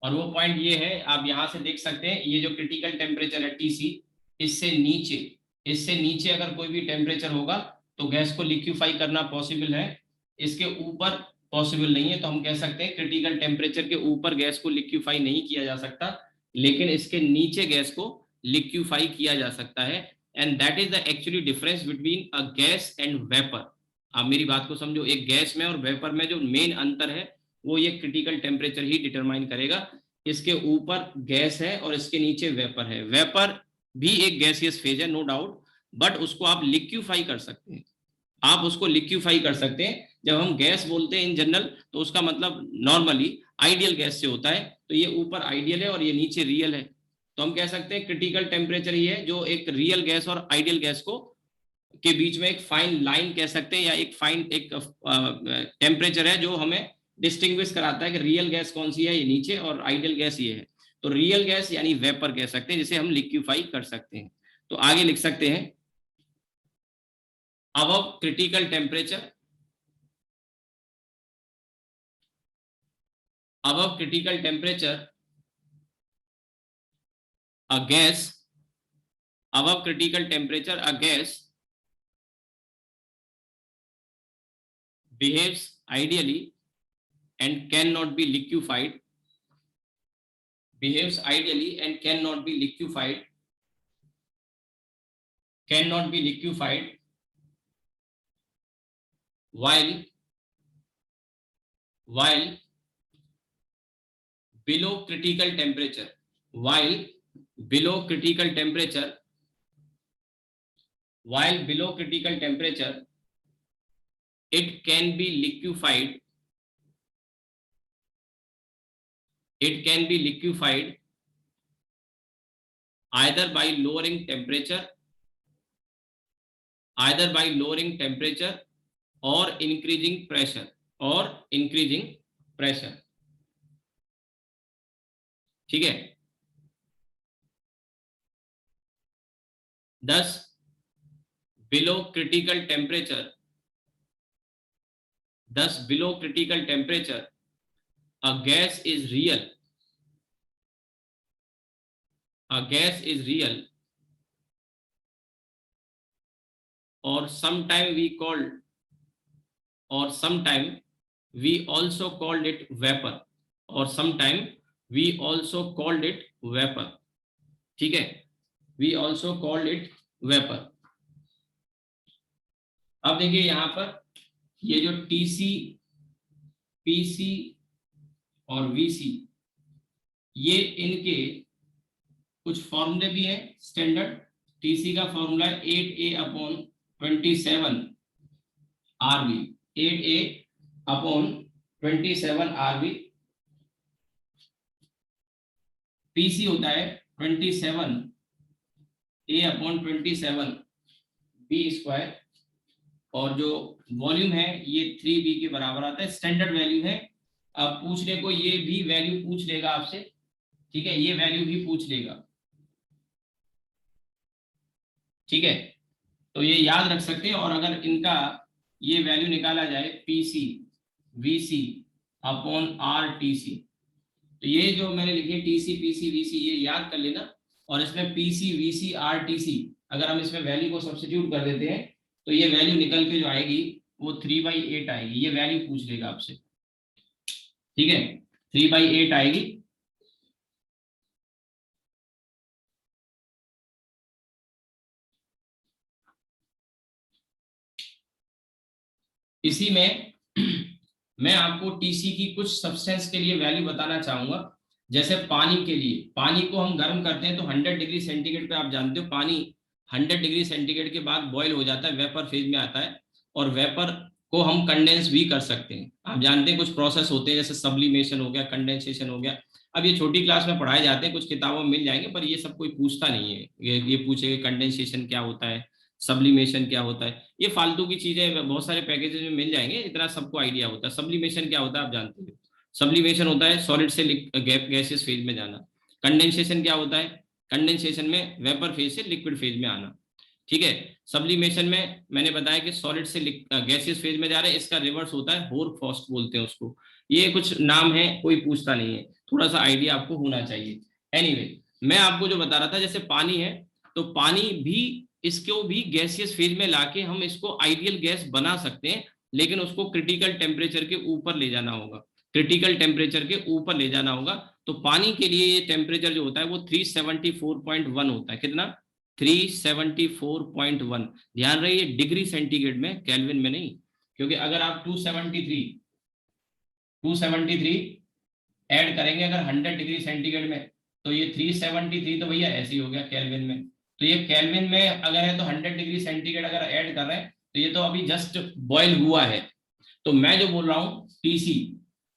और वो point ये है, आप यहां से देख सकते हैं ये जो क्रिटिकल टेम्परेचर है टीसी, इससे नीचे अगर कोई भी टेम्परेचर होगा तो गैस को लिक्विफाई करना पॉसिबल है, इसके ऊपर पॉसिबल नहीं है। तो हम कह सकते हैं क्रिटिकल टेम्परेचर के ऊपर गैस को लिक्विफाई नहीं किया जा सकता, लेकिन इसके नीचे गैस को लिक्विफाई किया जा सकता है। And that is the actually difference between a gas and vapour. आप मेरी बात को समझो, एक गैस में और वेपर में जो मेन अंतर है वो ये क्रिटिकल टेम्परेचर ही डिटरमाइन करेगा। इसके ऊपर गैस है और इसके नीचे वेपर है। वेपर भी एक गैसियस फेज है, नो डाउट, बट उसको आप लिक्विफाई कर सकते हैं, आप उसको लिक्विफाई कर सकते हैं। जब हम गैस बोलते हैं इन जनरल तो उसका मतलब नॉर्मली आइडियल गैस से होता है, तो ये ऊपर आइडियल है और ये नीचे रियल है। तो हम कह सकते हैं क्रिटिकल टेम्परेचर ही है जो एक रियल गैस और आइडियल गैस को के बीच में एक फाइन लाइन कह सकते हैं, या एक फाइन एक टेम्परेचर है जो हमें डिस्टिंग्विश कराता है कि रियल गैस कौन सी है, ये नीचे, और आइडियल गैस ये है। तो रियल गैस यानी वेपर कह सकते हैं, जिसे हम लिक्विफाई कर सकते हैं। तो आगे लिख सकते हैं above critical temperature, a gas above critical temperature a gas behaves ideally and cannot be liquefied, behaves ideally and cannot be liquefied, while below critical temperature, while below critical temperature, it can be liquefied, either by lowering temperature, or increasing pressure, ठीक है। Thus below critical temperature, a gas is real, or sometime we also called it vapor, ठीक है, we also called it vapor। अब देखिए यहां पर ये जो TC, PC और VC, ये इनके कुछ फॉर्मूले भी है स्टैंडर्ड। TC का formula 8A/27 RV, 8A/27 RV। PC होता है 27A/27 B², और जो वॉल्यूम है ये 3B के बराबर आता है, स्टैंडर्ड वैल्यू है। अब पूछने को ये भी वैल्यू पूछ लेगा आपसे, ठीक है, ये वैल्यू भी पूछ लेगा, ठीक है, तो ये याद रख सकते हैं। और अगर इनका ये वैल्यू निकाला जाए PC VC/RTC, तो ये जो मैंने लिखी TC PC VC ये याद कर लेना, और इसमें PC VC/RTC अगर हम इसमें वैल्यू को सब्स्टिट्यूट कर देते हैं तो ये वैल्यू निकल के जो आएगी वो 3/8 आएगी। ये वैल्यू पूछ लेगा आपसे, ठीक है, 3/8 आएगी। इसी में मैं आपको TC की कुछ सब्सटेंस के लिए वैल्यू बताना चाहूंगा। जैसे पानी के लिए, पानी को हम गर्म करते हैं तो 100 डिग्री सेंटीग्रेड पे, आप जानते हो पानी 100 डिग्री सेंटीग्रेड के बाद बॉयल हो जाता है, वेपर फेज में आता है, और वेपर को हम कंडेंस भी कर सकते हैं। आप जानते हैं कुछ प्रोसेस होते हैं, जैसे सब्लिमेशन हो गया, कंडेंसेशन हो गया। अब ये छोटी क्लास में पढ़ाए जाते हैं, कुछ किताबों में मिल जाएंगे, पर ये सब कोई पूछता नहीं है। ये पूछेगा कंडेंसेशन क्या होता है, सब्लिमेशन क्या होता है, ये फालतू की चीजें बहुत सारे पैकेजेस में मिल जाएंगे, इतना सबको आइडिया होता है। सब्लिमेशन क्या होता है आप जानते हो, सब्लिमेशन होता है सॉलिड से गैसियस फेज में जाना। कंडेंसेशन क्या होता है, कंडेंसेशन में वेपर फेज से लिक्विड फेज में आना, ठीक है। सब्लिमेशन में मैंने बताया कि सॉलिड से गैसियस फेज में जा रहे हैं, इसका रिवर्स होता है होरफ्रॉस्ट बोलते हैं उसको। ये कुछ नाम है, कोई पूछता नहीं है, थोड़ा सा आइडिया आपको होना चाहिए। एनीवे, मैं आपको जो बता रहा था, जैसे पानी है तो पानी भी, इसको भी गैसियस फेज में लाके हम इसको आइडियल गैस बना सकते हैं, लेकिन उसको क्रिटिकल टेम्परेचर के ऊपर ले जाना होगा, तो पानी के लिए ये टेम्परेचर जो होता है वो 374.1 होता है। कितना? 374.1। ध्यान रहे ये डिग्री सेंटीग्रेड में, केल्विन में नहीं, क्योंकि अगर आप 273 ऐड करेंगे अगर 100 डिग्री सेंटीग्रेड में, तो ये 373 तो भैया ऐसे ही हो गया केल्विन में। तो ये केल्विन में अगर है तो 100 डिग्री सेंटीग्रेड अगर ऐड कर रहे हैं तो ये तो अभी जस्ट बॉयल हुआ है। तो मैं जो बोल रहा हूँ TC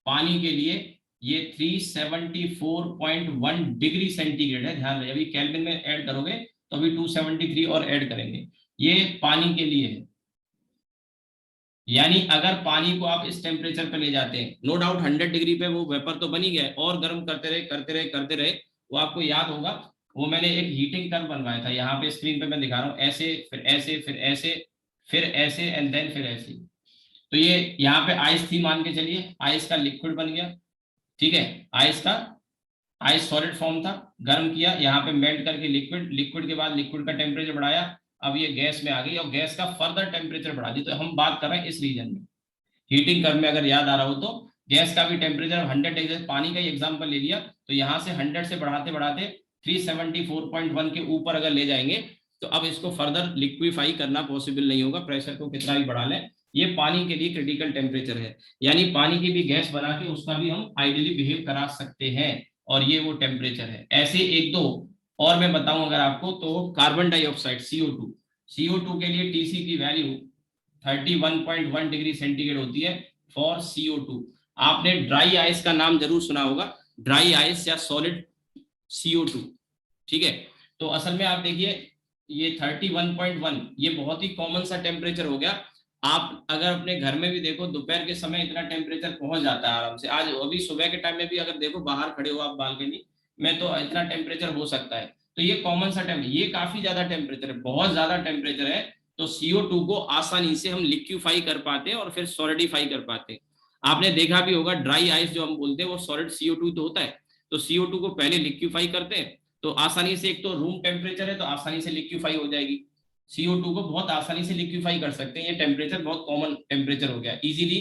पानी के लिए ये 374.1 डिग्री सेंटीग्रेड है। ध्यान रहे, अभी केल्विन में ऐड करोगे तो अभी 273 और ऐड करेंगे, ये पानी के लिए है। यानी अगर पानी को आप इस टेम्परेचर पे ले जाते हैं, नो डाउट 100 डिग्री पे वो वेपर तो बन ही गया, और गर्म करते रहे, वो आपको याद होगा, वो मैंने एक हीटिंग कर्व बनवाया था, यहाँ पे स्क्रीन पे मैं दिखा रहा हूँ, ऐसे फिर ऐसे फिर ऐसे फिर ऐसे एंड देन फिर ऐसे। तो ये यहाँ पे आइस थी, मान के चलिए आइस का लिक्विड बन गया, ठीक है, आइस का आइस सॉलिड फॉर्म था, गर्म किया, यहाँ पे मेल्ट करके लिक्विड, लिक्विड के बाद लिक्विड का टेम्परेचर बढ़ाया, अब ये गैस में आ गई और गैस का फर्दर टेम्परेचर बढ़ा दी। तो हम बात कर रहे हैं इस रीजन में। हीटिंग कर्व में अगर याद आ रहा हो तो गैस का भी टेम्परेचर 100, पानी का ही एग्जांपल ले लिया, तो यहाँ से 100 से बढ़ाते बढ़ाते 374.1 के ऊपर अगर ले जाएंगे तो अब इसको फर्दर लिक्विफाई करना पॉसिबल नहीं होगा, प्रेशर को कितना भी बढ़ा लें। ये पानी के लिए क्रिटिकल टेम्परेचर है, यानी पानी की भी गैस बना के उसका भी हम आइडियली बिहेव करा सकते हैं, और ये वो टेम्परेचर है। ऐसे एक दो और मैं बताऊं अगर आपको, तो कार्बन डाइऑक्साइड CO2, CO2 के लिए TC की वैल्यू 31.1 डिग्री सेंटीग्रेड होती है फॉर CO2। आपने ड्राई आइस का नाम जरूर सुना होगा, ड्राई आइस या सॉलिड CO2, ठीक है। तो असल में आप देखिए ये 31.1 ये बहुत ही कॉमन सा टेम्परेचर हो गया। आप अगर अपने घर में भी देखो दोपहर के समय इतना टेम्परेचर पहुंच जाता है आराम से। आज अभी सुबह के टाइम में भी अगर देखो बाहर खड़े हो आप बालकनी में तो इतना टेम्परेचर हो सकता है। तो ये कॉमन सा ये काफी ज्यादा टेम्परेचर है, बहुत ज्यादा टेम्परेचर है। तो CO2 को आसानी से हम लिक्विफाई कर पाते हैं और फिर सॉलिडिफाई कर पाते हैं। आपने देखा भी होगा ड्राई आइस जो हम बोलते हैं वो सॉलिड CO2 तो होता है, तो CO2 को पहले लिक्विफाई करते हैं तो आसानी से, एक तो रूम टेम्परेचर है तो आसानी से लिक्विफाई हो जाएगी, CO2 को बहुत आसानी से लिक्विफाई कर सकते हैं। ये टेम्परेचर बहुत कॉमन टेम्परेचर हो गया, इजीली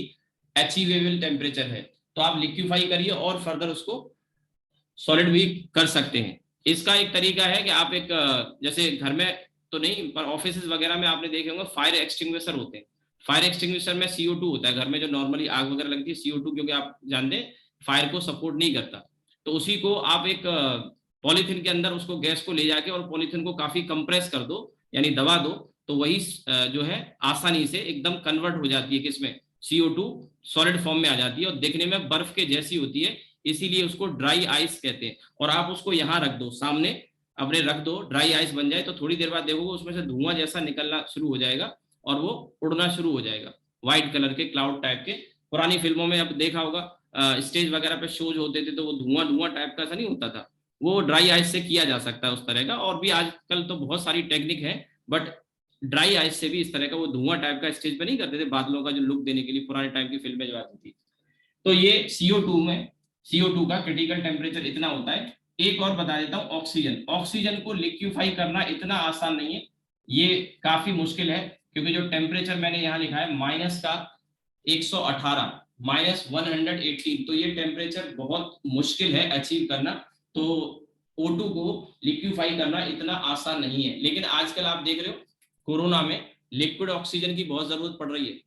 अचीवेबल टेम्परेचर है। तो आप लिक्विफाई करिए और फर्दर उसको सॉलिड भी कर सकते हैं। इसका एक तरीका है कि आप एक जैसे घर में तो नहीं पर ऑफिस वगैरह में आपने देखे होंगे फायर एक्सटिंग्विशर होते हैं। फायर एक्सटिंग्विशर में CO2 होता है, घर में जो नॉर्मली आग वगैरह लगती है CO2, क्योंकि आप जानते हैं फायर को सपोर्ट नहीं करता। तो उसी को आप एक पॉलीथिन के अंदर उसको गैस को ले जाके और पॉलीथिन को काफी कंप्रेस कर दो यानी दबा दो, तो वही जो है आसानी से एकदम कन्वर्ट हो जाती है किसमें, CO2 सॉलिड फॉर्म में आ जाती है और देखने में बर्फ के जैसी होती है, इसीलिए उसको ड्राई आइस कहते हैं। और आप उसको यहाँ रख दो सामने अपने रख दो, ड्राई आइस बन जाए तो थोड़ी देर बाद देखोगे उसमें से धुआं जैसा निकलना शुरू हो जाएगा और वो उड़ना शुरू हो जाएगा, व्हाइट कलर के क्लाउड टाइप के। पुरानी फिल्मों में अब देखा होगा स्टेज वगैरह पे शोज होते थे तो वो धुआं धुआं टाइप का ऐसा नहीं होता था, वो ड्राई आइस से किया जा सकता है उस तरह का। और भी आजकल तो बहुत सारी टेक्निक है, बट ड्राई आइस से भी इस तरह का वो धुआं टाइप का स्टेज पे नहीं करते थे, बादलों का जो लुक देने के लिए पुराने टाइम की फिल्में जो आती थी। तो ये CO2 का क्रिटिकल टेम्परेचर इतना होता है। एक और बता देता हूँ, ऑक्सीजन, ऑक्सीजन को लिक्विफाई करना इतना आसान नहीं है, ये काफी मुश्किल है, क्योंकि जो टेम्परेचर मैंने यहाँ लिखा है माइनस का 118 -118, तो ये टेम्परेचर बहुत मुश्किल है अचीव करना। तो O2 को लिक्विफाई करना इतना आसान नहीं है। लेकिन आजकल आप देख रहे हो कोरोना में लिक्विड ऑक्सीजन की बहुत जरूरत पड़ रही है,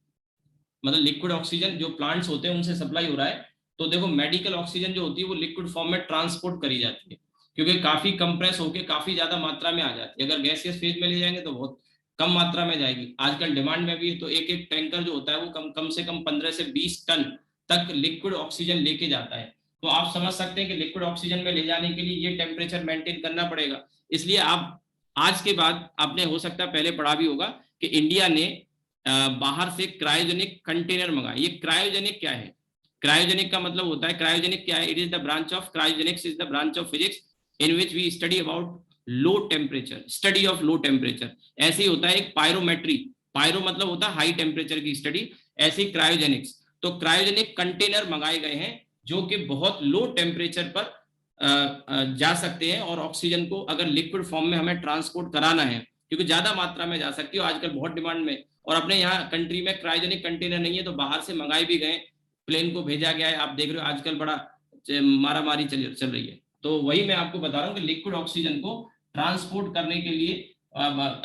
मतलब लिक्विड ऑक्सीजन जो प्लांट्स होते हैं उनसे सप्लाई हो रहा है। तो देखो मेडिकल ऑक्सीजन जो होती है वो लिक्विड फॉर्म में ट्रांसपोर्ट करी जाती है, क्योंकि काफी कंप्रेस होकर काफी ज्यादा मात्रा में आ जाती है। अगर गैसियस फेज में ले जाएंगे तो बहुत कम मात्रा में जाएगी। आजकल डिमांड में भी है, तो एक एक टैंकर जो होता है वो कम से कम 15 से 20 टन तक लिक्विड ऑक्सीजन लेके जाता है। तो आप समझ सकते हैं कि लिक्विड ऑक्सीजन में ले जाने के लिए ये टेम्परेचर मेंटेन करना पड़ेगा। इसलिए आप आज के बाद आपने हो सकता है पहले पढ़ा भी होगा कि इंडिया ने बाहर से क्रायोजेनिक कंटेनर मंगाए। ये क्रायोजेनिक क्या है, क्रायोजेनिक का मतलब होता है, क्रायोजेनिक क्या है, it is the branch of cryogenics is the branch of physics in which we study about low temperature, study of low temperature. ऐसे ही होता है एक पायरोमेट्री, पायरो मतलब होता है हाई टेम्परेचर की स्टडी, ऐसे ही क्रायोजेनिक्स। तो क्रायोजेनिक कंटेनर मंगाए गए हैं जो कि बहुत लो टेम्परेचर पर जा सकते हैं, और ऑक्सीजन को अगर लिक्विड फॉर्म में हमें ट्रांसपोर्ट कराना है, क्योंकि ज्यादा मात्रा में जा सकती है आजकल बहुत डिमांड में, और अपने यहाँ कंट्री में क्रायोजेनिक कंटेनर नहीं है तो बाहर से मंगाए भी गए, प्लेन को भेजा गया है। आप देख रहे हो आजकल बड़ा मारा मारी चल रही है। तो वही मैं आपको बता रहा हूँ कि लिक्विड ऑक्सीजन को ट्रांसपोर्ट करने के लिए,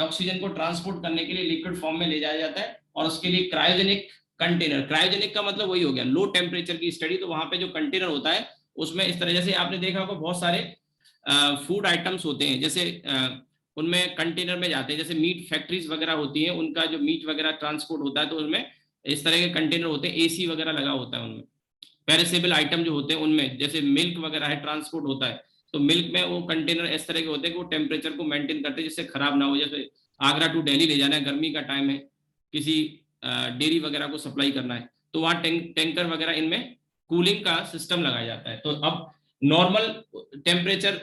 ऑक्सीजन को ट्रांसपोर्ट करने के लिए लिक्विड फॉर्म में ले जाया जाता है, और उसके लिए क्रायोजेनिक कंटेनर, क्रायोजेनिक का मतलब वही हो गया लो टेम्परेचर की स्टडी। तो वहां पे जो कंटेनर होता है उसमें इस तरह, जैसे आपने देखा होगा बहुत सारे फूड आइटम्स होते हैं, जैसे उनमें कंटेनर में जाते हैं, जैसे मीट फैक्ट्रीज वगैरह होती हैं, उनका जो मीट वगैरह ट्रांसपोर्ट होता है तो उनमें इस तरह के कंटेनर होते हैं, AC वगैरह लगा होता है उनमें। पेरिसेबल आइटम जो होते हैं उनमें जैसे मिल्क वगैरह है ट्रांसपोर्ट होता है, तो मिल्क में वो कंटेनर इस तरह के होते हैं कि वो टेम्परेचर को मेंटेन करते हैं जिससे खराब ना हो। जैसे आगरा टू दिल्ली ले जाना है, गर्मी का टाइम है, किसी डेयरी वगैरह को सप्लाई करना है, तो वहाँ टैंकर वगैरह इनमें कूलिंग का सिस्टम लगाया जाता है। तो अब नॉर्मल टेम्परेचर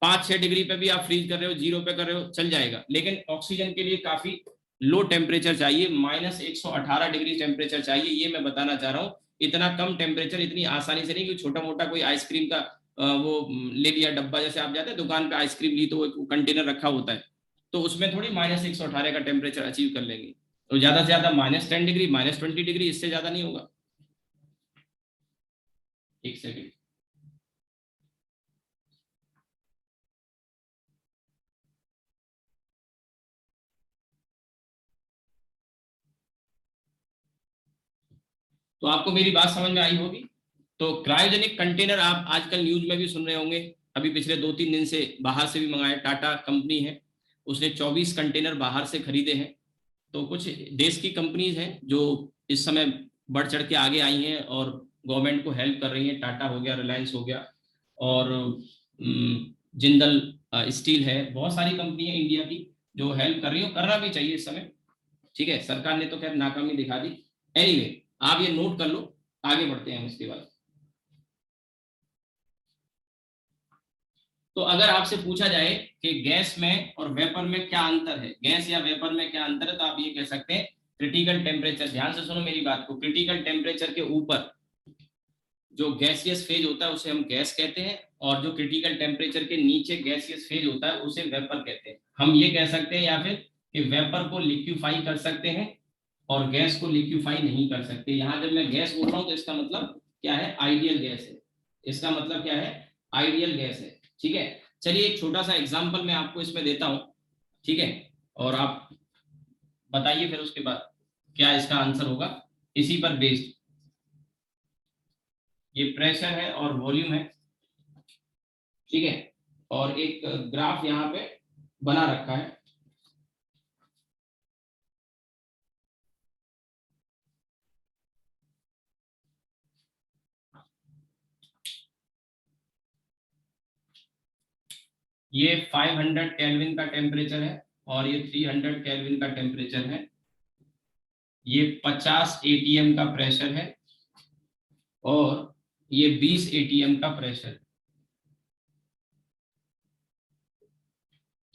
5-6 डिग्री पे भी आप फ्रीज कर रहे हो, 0 पे कर रहे हो, चल जाएगा, लेकिन ऑक्सीजन के लिए काफी लो टेम्परेचर चाहिए, -118 डिग्री टेम्परेचर चाहिए। ये मैं बताना चाह रहा हूँ, इतना कम टेम्परेचर इतनी आसानी से नहीं कि छोटा मोटा कोई आइसक्रीम का वो ले लिया डब्बा, जैसे आप जाते हैं दुकान पे आइसक्रीम ली तो वो कंटेनर रखा होता है, तो उसमें थोड़ी -118 का टेम्परेचर अचीव कर लेंगे। तो ज्यादा से ज्यादा -10 डिग्री, -20 डिग्री, इससे ज्यादा नहीं होगा। एक सेकेंड। तो आपको मेरी बात समझ में आई होगी। तो क्रायोजेनिक कंटेनर आप आजकल न्यूज में भी सुन रहे होंगे, अभी पिछले 2-3 दिन से बाहर से भी मंगाए, टाटा कंपनी है, उसने 24 कंटेनर बाहर से खरीदे हैं। तो कुछ देश की कंपनीज हैं जो इस समय बढ़ चढ़ के आगे आई हैं और गवर्नमेंट को हेल्प कर रही हैं। टाटा हो गया, रिलायंस हो गया, और जिंदल स्टील है, बहुत सारी कंपनी है इंडिया की जो हेल्प कर रही है, करना भी चाहिए इस समय। ठीक है, सरकार ने तो खैर नाकामी दिखा दी। एनीवे, आप ये नोट कर लो, आगे बढ़ते हैं हम इसके बाद। तो अगर आपसे पूछा जाए कि गैस में और वेपर में क्या अंतर है, गैस या वेपर में क्या अंतर है, तो आप ये कह सकते हैं क्रिटिकल टेम्परेचर। ध्यान से सुनो मेरी बात को, क्रिटिकल टेम्परेचर के ऊपर जो गैसियस फेज होता है उसे हम गैस कहते हैं, और जो क्रिटिकल टेम्परेचर के नीचे गैसियस फेज होता है उसे वेपर कहते हैं। हम ये कह सकते हैं या फिर कि वेपर को लिक्विफाई कर सकते हैं और गैस को लिक्विफाई नहीं कर सकते। यहां जब मैं गैस बोल रहा हूं तो इसका मतलब क्या है, आइडियल गैस है। इसका मतलब क्या है, आइडियल गैस है। ठीक है, चलिए एक छोटा सा एग्जांपल मैं आपको इसमें देता हूं। ठीक है, और आप बताइए फिर उसके बाद क्या इसका आंसर होगा, इसी पर बेस्ड। ये प्रेशर है और वॉल्यूम है। ठीक है, और एक ग्राफ यहाँ पे बना रखा है। ये 500 केल्विन का टेम्परेचर है और ये 300 केल्विन का टेम्परेचर है। ये 50 एटीएम का प्रेशर है और ये 20 एटीएम का प्रेशर।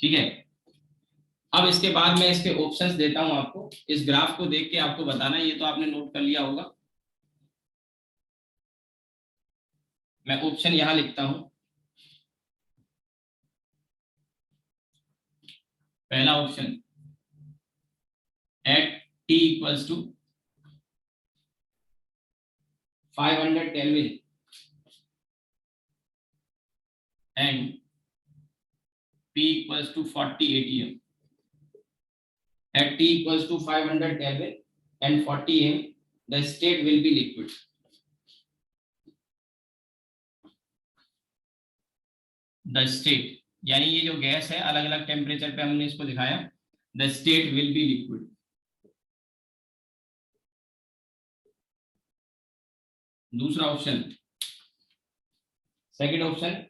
ठीक है, अब इसके बाद मैं इसके ऑप्शंस देता हूं आपको, इस ग्राफ को देख के आपको बताना है। ये तो आपने नोट कर लिया होगा। मैं ऑप्शन यहां लिखता हूं। पहला option, at T equals to 500 kelvin and P equals to 40 atm. At T equals to 500 Kelvin and 40 am, the state will be liquid. The state यानी ये जो गैस है, अलग अलग टेम्परेचर पे हमने इसको दिखाया। The state will be liquid. दूसरा option, second option,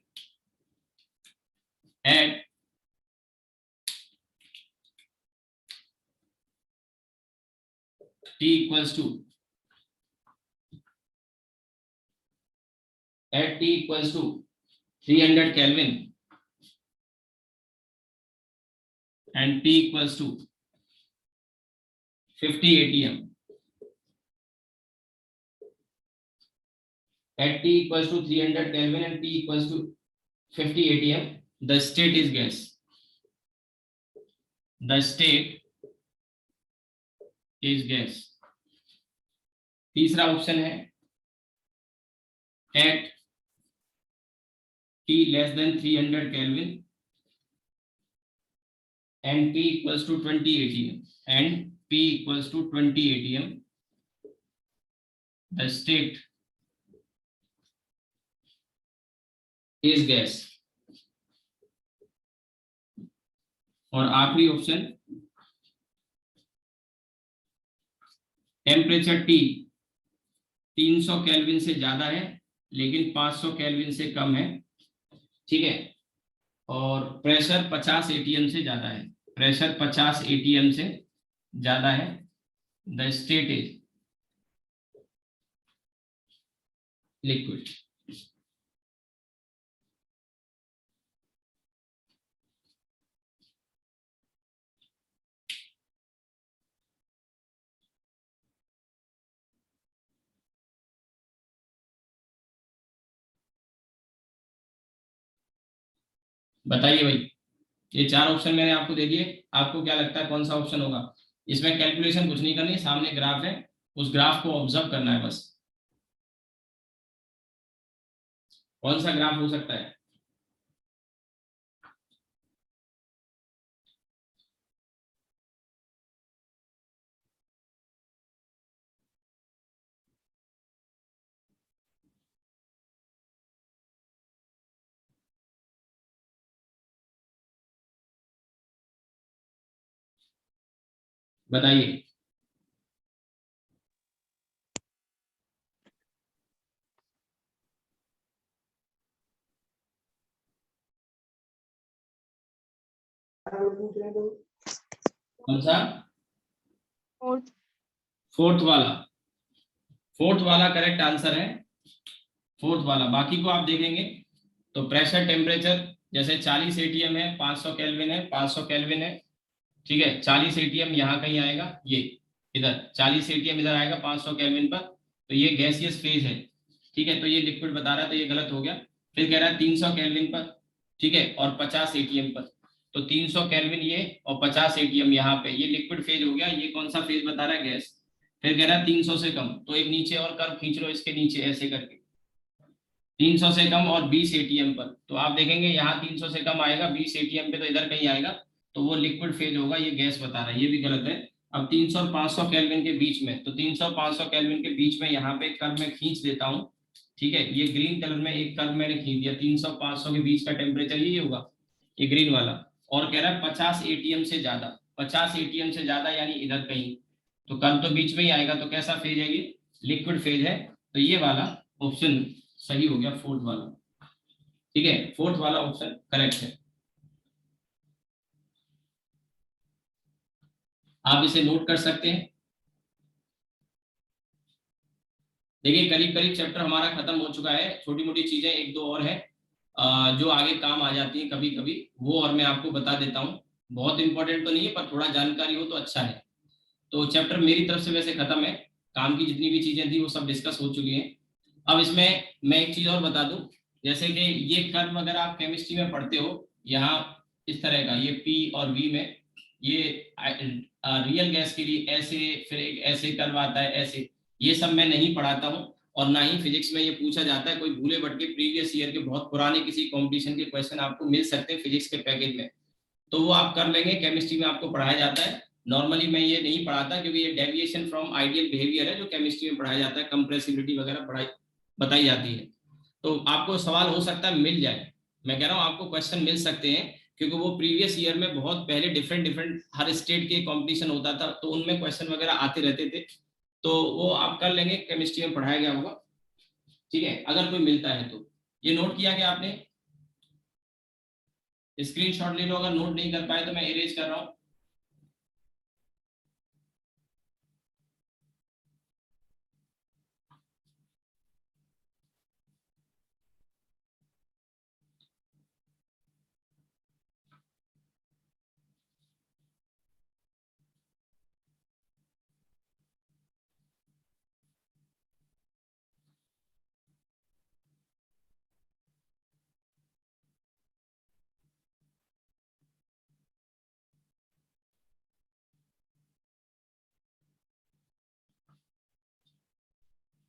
at T equals to at T equals to 300 Kelvin and P equals to 50 atm. At T equals to 300 Kelvin and P equals to 50 atm, the state is gas. The state is gas. तीसरा option है at T less than 300 Kelvin and P equals to 20 atm and P equals to 20 atm, the state is gas. और आखिरी option, temperature T 300 kelvin से ज्यादा है लेकिन 500 kelvin से कम है। ठीक है, और प्रेशर 50 एटीएम से ज्यादा है। प्रेशर 50 एटीएम से ज्यादा है। The state is liquid. बताइए भाई, ये चार ऑप्शन मैंने आपको दे दिए, आपको क्या लगता है कौन सा ऑप्शन होगा? इसमें कैलकुलेशन कुछ नहीं करनी, सामने ग्राफ है, उस ग्राफ को ऑब्जर्व करना है बस। कौन सा ग्राफ हो सकता है? बताइए। कौन सा? फोर्थ। फोर्थ वाला। फोर्थ वाला करेक्ट आंसर है, फोर्थ वाला। बाकी को आप देखेंगे तो प्रेशर टेम्परेचर जैसे 40 एटीएम है, 500 केल्विन है, 500 केल्विन है, ठीक है। 40 एटीएम यहाँ कहीं आएगा, ये इधर 40 एटीएम इधर आएगा 500 केल्विन पर, तो ये गैसियस फेज है, ठीक है। तो ये लिक्विड बता रहा है, तो ये गलत हो गया। फिर कह रहा है 300 केल्विन पर, ठीक है, और 50 एटीएम पर, तो 300 केल्विन ये और 50 एटीएम यहाँ पे, ये लिक्विड फेज हो गया। ये कौन सा फेज बता रहा है? गैस। फिर कह रहा है 300 से कम, तो एक नीचे और कर्व खींच लो इसके नीचे ऐसे करके, 300 से कम और 20 एटीएम पर, तो आप देखेंगे यहाँ 300 से कम आएगा, 20 एटीएम पे तो इधर कहीं आएगा, तो वो लिक्विड फेज होगा, ये गैस बता रहा है, ये भी गलत है। अब 300 और 500 केल्विन के बीच में, तो 300 और 500 केल्विन के बीच में यहाँ पे कर्व मैं खींच देता हूँ, ठीक है। ये ग्रीन कलर में एक कर्व मैंने खींच दिया, 300 500 के बीच का टेम्परेचर ये होगा, ये ग्रीन वाला। और कह रहा है 50 एटीएम से ज्यादा, 50 एटीएम से ज्यादा यानी इधर कहीं, तो कर्व तो बीच में ही आएगा, तो कैसा फेज है ये? लिक्विड फेज है। तो ये वाला ऑप्शन सही हो गया, फोर्थ वाला, ठीक है, फोर्थ वाला ऑप्शन करेक्ट है। आप इसे नोट कर सकते हैं। देखिए करीब करीब चैप्टर हमारा खत्म हो चुका है, छोटी मोटी चीजें एक दो और है जो आगे काम आ जाती है कभी कभी, वो और मैं आपको बता देता हूँ। बहुत इंपॉर्टेंट तो नहीं है, पर थोड़ा जानकारी हो तो अच्छा है। तो चैप्टर मेरी तरफ से वैसे खत्म है, काम की जितनी भी चीजें थी वो सब डिस्कस हो चुकी हैं। अब इसमें मैं एक चीज और बता दूं, जैसे कि ये कर्व अगर आप केमिस्ट्री में पढ़ते हो, यहाँ इस तरह का ये पी और वी में, ये रियल गैस के लिए ऐसे, फिर एक ऐसे कर्व आता है ऐसे, ये सब मैं नहीं पढ़ाता हूँ। और ना ही फिजिक्स में ये पूछा जाता है, कोई भूले भटके प्रीवियस ईयर के बहुत पुराने किसी कंपटीशन के क्वेश्चन आपको मिल सकते हैं फिजिक्स के पैकेज में, तो वो आप कर लेंगे। केमिस्ट्री में आपको पढ़ाया जाता है, नॉर्मली मैं ये नहीं पढ़ाता, क्योंकि ये डेविएशन फ्रॉम आइडियल बिहेवियर है जो केमिस्ट्री में पढ़ाया जाता है, कंप्रेसिबिलिटी वगैरह पढ़ाई बताई जाती है। तो आपको सवाल हो सकता है मिल जाए, मैं कह रहा हूँ आपको क्वेश्चन मिल सकते हैं, क्योंकि वो प्रीवियस ईयर में बहुत पहले डिफरेंट डिफरेंट हर स्टेट के कंपटीशन होता था, तो उनमें क्वेश्चन वगैरह आते रहते थे, तो वो आप कर लेंगे, केमिस्ट्री में पढ़ाया गया होगा, ठीक है, अगर कोई मिलता है तो। ये नोट किया गया आपने? स्क्रीनशॉट ले लो, अगर नोट नहीं कर पाए तो मैं इरेज कर रहा हूँ।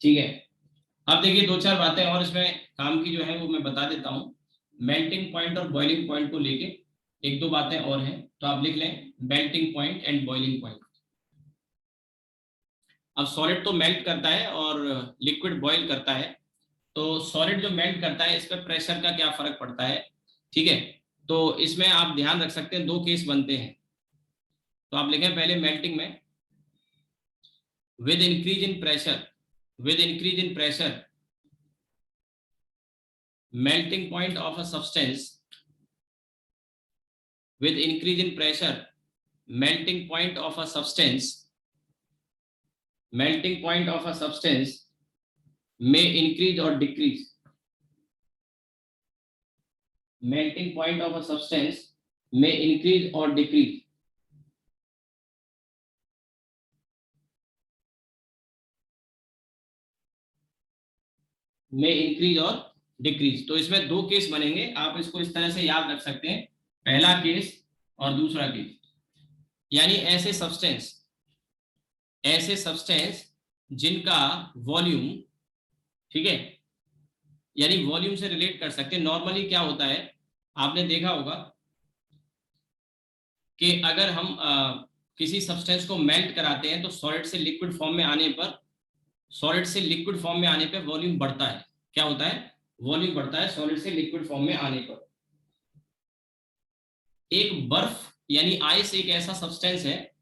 ठीक है, अब देखिए दो चार बातें और इसमें काम की जो है वो मैं बता देता हूँ। मेल्टिंग पॉइंट और बॉइलिंग पॉइंट को लेके एक दो बातें और हैं, तो आप लिख लें melting point and boiling point. अब सॉलिड तो मेल्ट करता है और लिक्विड बॉयल करता है, तो सॉलिड जो मेल्ट करता है इस पर प्रेशर का क्या फर्क पड़ता है, ठीक है। तो इसमें आप ध्यान रख सकते हैं, दो केस बनते हैं, तो आप लिखें पहले मेल्टिंग में, with increase in pressure, with increase in pressure, melting point of a substance, with increase in pressure, melting point of a substance, melting point of a substance may increase or decrease, melting point of a substance may increase or decrease, may increase or decrease. तो इसमें दो case बनेंगे, आप इसको इस तरह से याद रख सकते हैं, पहला केस और दूसरा केस। यानी ऐसे सब्सटेंस जिनका वॉल्यूम, ठीक है, यानी वॉल्यूम से रिलेट कर सकते हैं। नॉर्मली क्या होता है, आपने देखा होगा कि अगर हम किसी सब्सटेंस को मेल्ट कराते हैं तो सॉलिड से लिक्विड फॉर्म में आने पर वॉल्यूम बढ़ता है। क्या होता है, वॉल्यूम बढ़ता है सॉलिड से लिक्विड फॉर्म में आने पर। एक बर्फ यानी आइस एक ऐसा सब्सटेंस है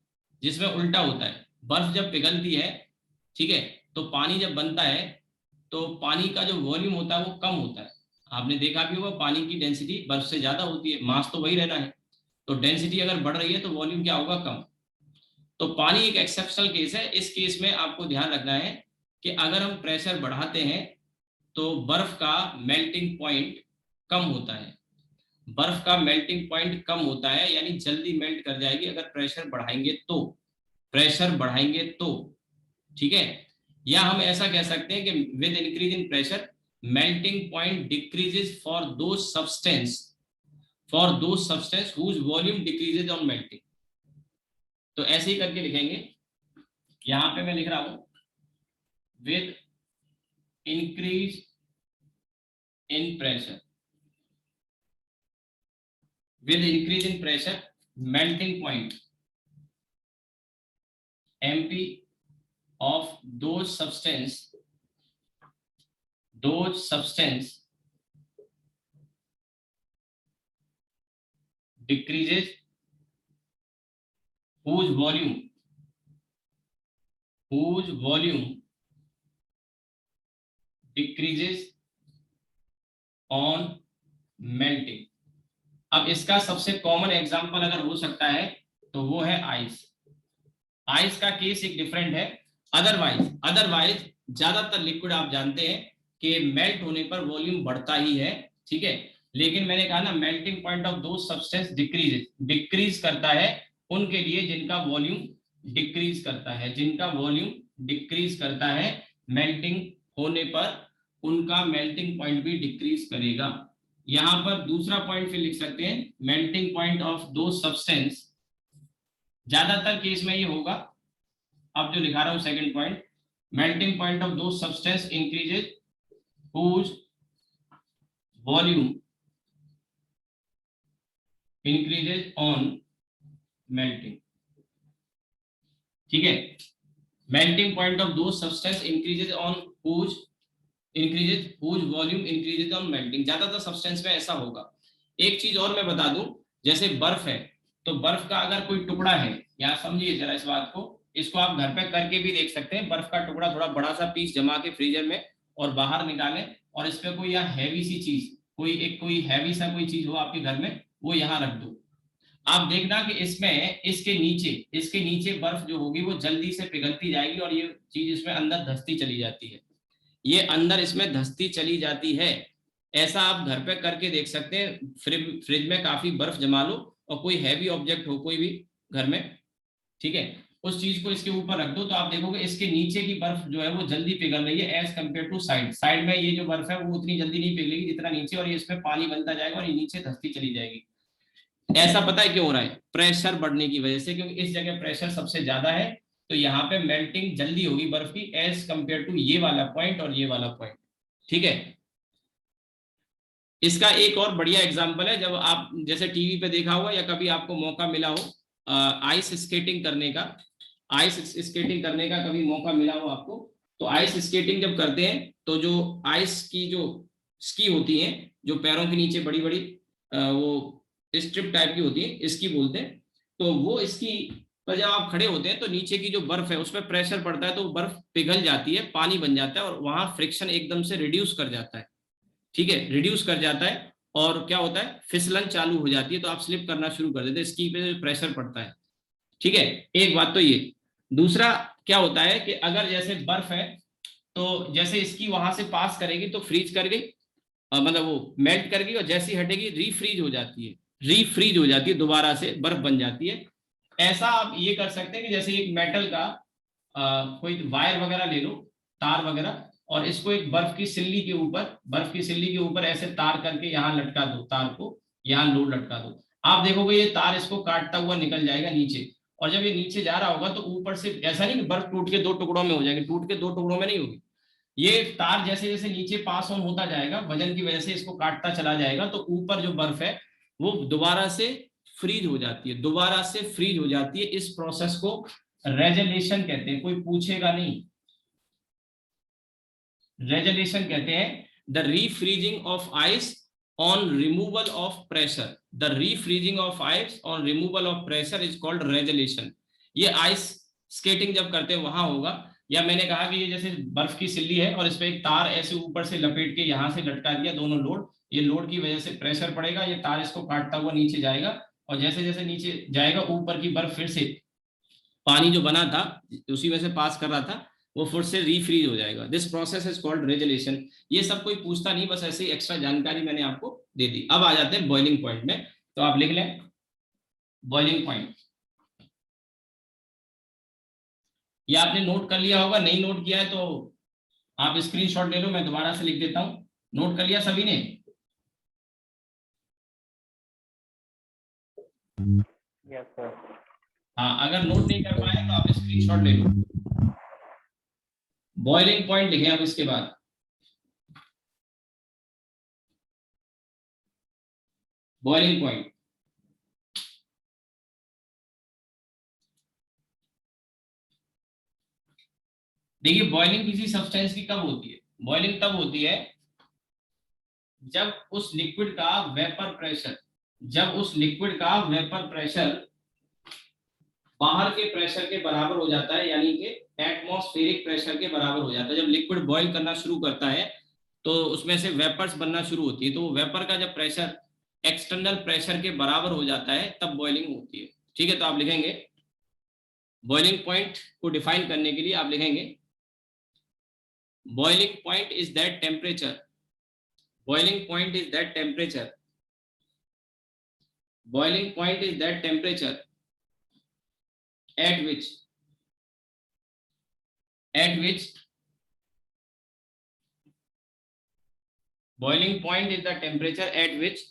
जिसमें उल्टा होता है। बर्फ जब पिघलती है, ठीक है, तो पानी जब बनता है तो पानी का जो वॉल्यूम होता है वो कम होता है। आपने देखा भी होगा पानी की डेंसिटी बर्फ से ज्यादा होती है, मास तो वही रहना है, तो डेंसिटी अगर बढ़ रही है तो वॉल्यूम क्या होगा, कम। तो पानी एक एक्सेप्शनल केस है। इस केस में आपको ध्यान रखना है कि अगर हम प्रेशर बढ़ाते हैं तो बर्फ का मेल्टिंग पॉइंट कम होता है। बर्फ का मेल्टिंग पॉइंट कम होता है यानी जल्दी मेल्ट कर जाएगी अगर प्रेशर बढ़ाएंगे तो, ठीक है। या हम ऐसा कह सकते हैं कि with increase in pressure melting point decreases for those substance whose volume decreases on melting. तो ऐसे ही करके लिखेंगे। यहां पे मैं लिख रहा हूं with increase in pressure, melting point MP of those substance decreases whose volume decreases on melting। अब इसका सबसे कॉमन एग्जांपल अगर हो सकता है तो वो है आइस का केस एक डिफरेंट है। अदरवाइज ज्यादातर लिक्विड आप जानते हैं कि मेल्ट होने पर वॉल्यूम बढ़ता ही है, ठीक है। लेकिन मैंने कहा ना melting point of those substance decrease करता है उनके लिए जिनका वॉल्यूम डिक्रीज करता है, मेल्टिंग होने पर उनका मेल्टिंग पॉइंट भी डिक्रीज करेगा। यहां पर दूसरा पॉइंट फिर लिख सकते हैं, melting point of those substance, ज्यादातर केस में ये होगा। अब जो लिखा रहा हूं second point, melting point of those substance increases whose volume increases on melting, ठीक है। Melting point of those substance increases whose volume increases on melting. ज्यादातर सब्सटेंस में ऐसा होगा। एक चीज और मैं बता दूं, जैसे बर्फ है तो बर्फ का अगर कोई टुकड़ा है, या समझिए जरा इस बात को, इसको आप घर पे करके भी देख सकते हैं। बर्फ का टुकड़ा थोड़ा बड़ा सा पीस जमा के फ्रीजर में और बाहर निकालें और इस पे कोई या हैवी सी चीज, कोई हैवी सा कोई चीज हो आपके घर में, वो यहाँ रख दो। आप देखना कि इसमें इसके नीचे बर्फ जो होगी वो जल्दी से पिघलती जाएगी और ये चीज इसमें अंदर धंसती चली जाती है, ये अंदर इसमें धंसती चली जाती है। ऐसा आप घर पे करके देख सकते हैं। फ्रिज में काफी बर्फ जमा लो और कोई हैवी ऑब्जेक्ट हो कोई भी घर में, ठीक है, उस चीज को इसके ऊपर रख दो तो आप देखोगे इसके नीचे की बर्फ जो है वो जल्दी पिघल रही है एज कम्पेयर टू साइड में ये जो बर्फ है वो उतनी जल्दी नहीं पिघलेगी जितना नीचे, और ये इसमें पानी बनता जाएगा और ये नीचे धंसती चली जाएगी। ऐसा पता है क्यों हो रहा है? प्रेशर बढ़ने की वजह से, क्योंकि इस जगह प्रेशर सबसे ज्यादा है तो यहाँ पे मेल्टिंग जल्दी होगी बर्फ की एज कम्पेयर टू ये वाला पॉइंट और ये वाला पॉइंट, ठीक है। इसका एक और बढ़िया एग्जांपल है, जब आप जैसे टीवी पे देखा होगा या कभी आपको मौका मिला हो आइस स्केटिंग करने का कभी मौका मिला हो आपको, तो आइस स्केटिंग जब करते हैं तो जो आइस की जो स्की होती हैं, जो पैरों के नीचे बड़ी बड़ी वो स्ट्रिप टाइप की होती है, इसकी बोलते हैं, तो वो इसकी पर जब आप खड़े होते हैं तो नीचे की जो बर्फ है उसमें प्रेशर पड़ता है तो बर्फ पिघल जाती है, पानी बन जाता है और वहां फ्रिक्शन एकदम से रिड्यूस कर जाता है, ठीक है, रिड्यूस कर जाता है और क्या होता है, फिसलन चालू हो जाती है तो आप स्लिप करना शुरू कर देते हैं, स्की पे प्रेशर पड़ता है, ठीक है। एक बात तो ये। दूसरा क्या होता है कि अगर जैसे बर्फ है तो जैसे इसकी वहां से पास करेगी तो फ्रीज कर गई, मतलब वो मेल्ट कर गई और जैसी हटेगी रीफ्रीज हो जाती है, दोबारा से बर्फ बन जाती है। ऐसा आप ये कर सकते हैं कि जैसे एक मेटल का कोई वायर वगैरह ले लो, तार वगैरह, और इसको एक बर्फ की सिल्ली के ऊपर ऐसे तार करके यहाँ लटका दो, तार को यहाँ लोड लटका दो। आप देखोगे ये तार इसको काटता हुआ निकल जाएगा नीचे, और जब ये नीचे जा रहा होगा तो ऊपर से ऐसा नहीं कि बर्फ टूट के 2 टुकड़ों में हो जाएगी, टूट के 2 टुकड़ों में नहीं होगी। ये तार जैसे जैसे नीचे पास ऑन होता जाएगा, वजन की वजह से इसको काटता चला जाएगा, तो ऊपर जो बर्फ है वो दोबारा से फ्रीज हो जाती है, दोबारा से फ्रीज हो जाती है। इस प्रोसेस को रेजोल्यूशन कहते हैं, कोई पूछेगा नहीं, रेजोल्यूशन कहते हैं। The refreezing of ice on removal of pressure, the refreezing of ice on removal of pressure is called resolution. ये आइस स्केटिंग जब करते हैं वहां होगा। या मैंने कहा कि ये जैसे बर्फ की सिल्ली है और इस पे एक तार ऐसे ऊपर से लपेट के यहाँ से लटका दिया, दोनों लोड, ये लोड की वजह से प्रेशर पड़ेगा, ये तार इसको काटता हुआ नीचे जाएगा, और जैसे जैसे नीचे जाएगा ऊपर की बर्फ फिर से पानी जो बना था उसी में से पास कर रहा था वो फिर से रीफ्रीज हो जाएगा। This process is called resolution. ये सब कोई पूछता नहीं, बस ऐसे ही एक्स्ट्रा जानकारी मैंने आपको दे दी। अब आ जाते हैं बॉइलिंग पॉइंट में, तो आप लिख लें बॉइलिंग पॉइंट। ये आपने नोट कर लिया होगा, नहीं नोट किया है तो आप स्क्रीनशॉट ले लो, मैं दोबारा से लिख देता हूं। नोट कर लिया सभी ने? Yes sir. हाँ, अगर नोट नहीं कर पाए तो आप स्क्रीनशॉट ले लो। बॉइलिंग पॉइंट लिखें अब इसके बाद। बॉइलिंग पॉइंट, देखिए बॉइलिंग किसी सब्सटेंस की कब होती है? बॉइलिंग तब होती है जब उस लिक्विड का वेपर प्रेशर, बाहर के प्रेशर के बराबर हो जाता है, यानी कि एटमॉस्फेरिक प्रेशर के बराबर हो जाता है। जब लिक्विड बॉईल करना शुरू करता है तो उसमें से वेपर्स बनना शुरू होती है, तो वो वेपर का जब प्रेशर एक्सटर्नल प्रेशर के बराबर हो जाता है तब बॉइलिंग होती है। ठीक है, तो आप लिखेंगे बॉइलिंग पॉइंट को डिफाइन करने के लिए आप लिखेंगे boiling point is that temperature, boiling point is that temperature, boiling point is that temperature at which boiling point is the temperature at which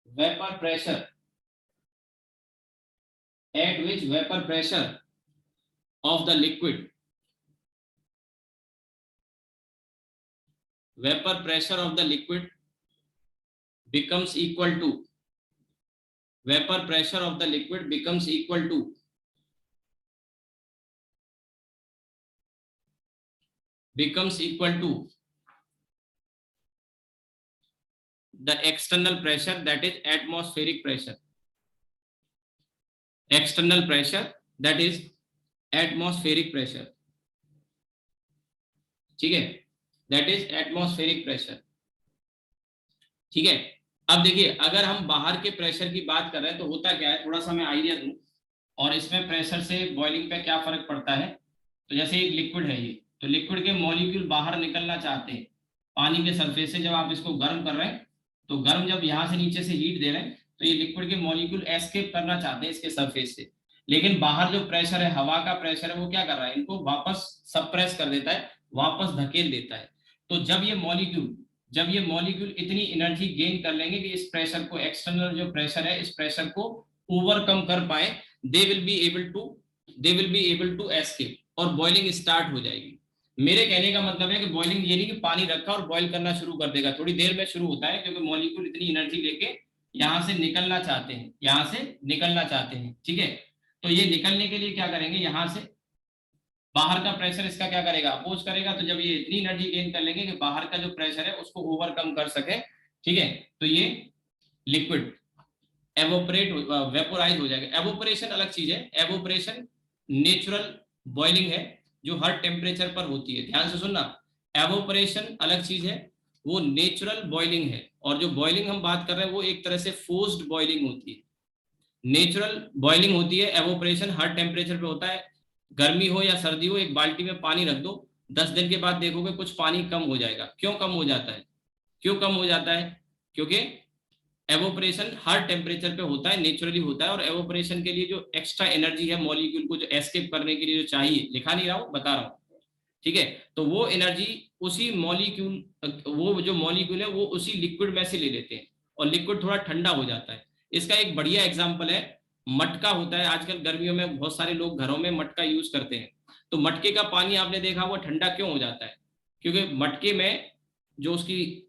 vapor pressure of the liquid, vapor pressure of the liquid becomes equal to, vapor pressure of the liquid becomes equal to the external pressure, that is atmospheric pressure, external pressure that is atmospheric pressure। ठीक है, that is atmospheric pressure. ठीक है, अब देखिए अगर हम बाहर के प्रेशर की बात कर रहे हैं तो होता क्या है, थोड़ा सा मैं आइडिया दूं, और इसमें प्रेशर से बॉइलिंग पे क्या फर्क पड़ता है। तो जैसे एक लिक्विड है ये, तो लिक्विड के मॉलिक्यूल बाहर निकलना चाहते हैं पानी के सरफेस से। जब आप इसको गर्म कर रहे हैं तो गर्म जब यहाँ से नीचे से हीट दे रहे हैं तो ये लिक्विड के मॉलिक्यूल एस्केप करना चाहते हैं इसके सरफेस से, लेकिन बाहर जो प्रेशर है, हवा का प्रेशर है, वो क्या कर रहा है, इनको वापस सप्रेस कर देता है, वापस धकेल देता है। तो जब ये मॉलिक्यूल इतनी एनर्जी गेन कर लेंगे कि इस प्रेशर को, एक्सटर्नल जो प्रेशर है, इस प्रेशर को ओवरकम कर पाए, they will be able to escape, और बॉइलिंग स्टार्ट हो जाएगी। मेरे कहने का मतलब है कि बॉइलिंग ये नहीं कि पानी रखा और बॉइल करना शुरू कर देगा, थोड़ी देर में शुरू होता है, क्योंकि मॉलिक्यूल इतनी एनर्जी लेके यहाँ से निकलना चाहते हैं। ठीक है, तो ये निकलने के लिए क्या करेंगे, यहाँ से बाहर का प्रेशर इसका क्या करेगा, अपोज करेगा। तो जब ये इतनी एनर्जी गेन कर लेंगे कि बाहर का जो प्रेशर है उसको ओवरकम कर सके, ठीक है, तो ये लिक्विड वेपोराइज हो जाएगा। एवोपरेशन अलग चीज है, एवोपरेशन नेचुरल बॉइलिंग है जो हर टेम्परेचर पर होती है। ध्यान से सुनना, एवोपरेशन अलग चीज है, वो नेचुरल बॉइलिंग है, और जो बॉइलिंग हम बात कर रहे हैं वो एक तरह से फोर्स्ड बॉइलिंग होती है। नेचुरल बॉइलिंग होती है, एवोपरेशन हर टेम्परेचर पे होता है। गर्मी हो या सर्दी हो, एक बाल्टी में पानी रख दो, 10 दिन के बाद देखोगे कुछ पानी कम हो जाएगा। क्यों कम हो जाता है? क्योंकि एवोपरेशन हर टेम्परेचर पे होता है, नेचुरली होता है, और एवोपरेशन के लिए जो एक्स्ट्रा एनर्जी है मॉलिक्यूल को जो एस्केप करने के लिए जो चाहिए, लिखा नहीं रहा हूं, बता रहा हूं। ठीक है, तो वो एनर्जी उसी मॉलिक्यूल, वो जो मॉलिक्यूल है वो उसी लिक्विड में से ले लेते हैं और लिक्विड थोड़ा ठंडा हो जाता है। इसका एक बढ़िया एग्जांपल है, मटका होता है, आजकल गर्मियों में बहुत सारे लोग घरों में मटका यूज करते हैं। तो मटके का पानी आपने देखा वो ठंडा क्यों हो जाता है? क्योंकि मटके में जो उसकी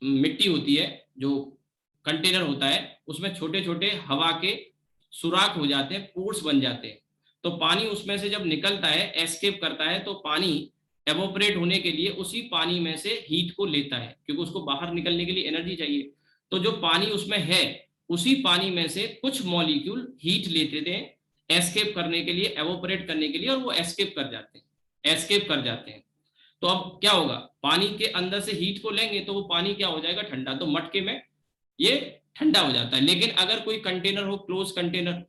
मिट्टी होती है, जो कंटेनर होता है, उसमें छोटे छोटे हवा के सुराख हो जाते हैं, पोर्स बन जाते हैं। तो पानी उसमें से जब निकलता है, एस्केप करता है, तो पानी एवोपरेट होने के लिए उसी पानी में से हीट को लेता है, क्योंकि उसको बाहर निकलने के लिए एनर्जी चाहिए। तो जो पानी उसमें है, उसी पानी में से कुछ मॉलिक्यूल हीट लेते थे एस्केप करने के लिए, एवोपरेट करने के लिए, और वो एस्केप कर जाते हैं। तो अब क्या होगा, पानी के अंदर से हीट को लेंगे तो वो पानी क्या हो जाएगा, ठंडा। तो मटके में ये ठंडा हो जाता है। लेकिन अगर कोई कंटेनर हो, क्लोज कंटेनर,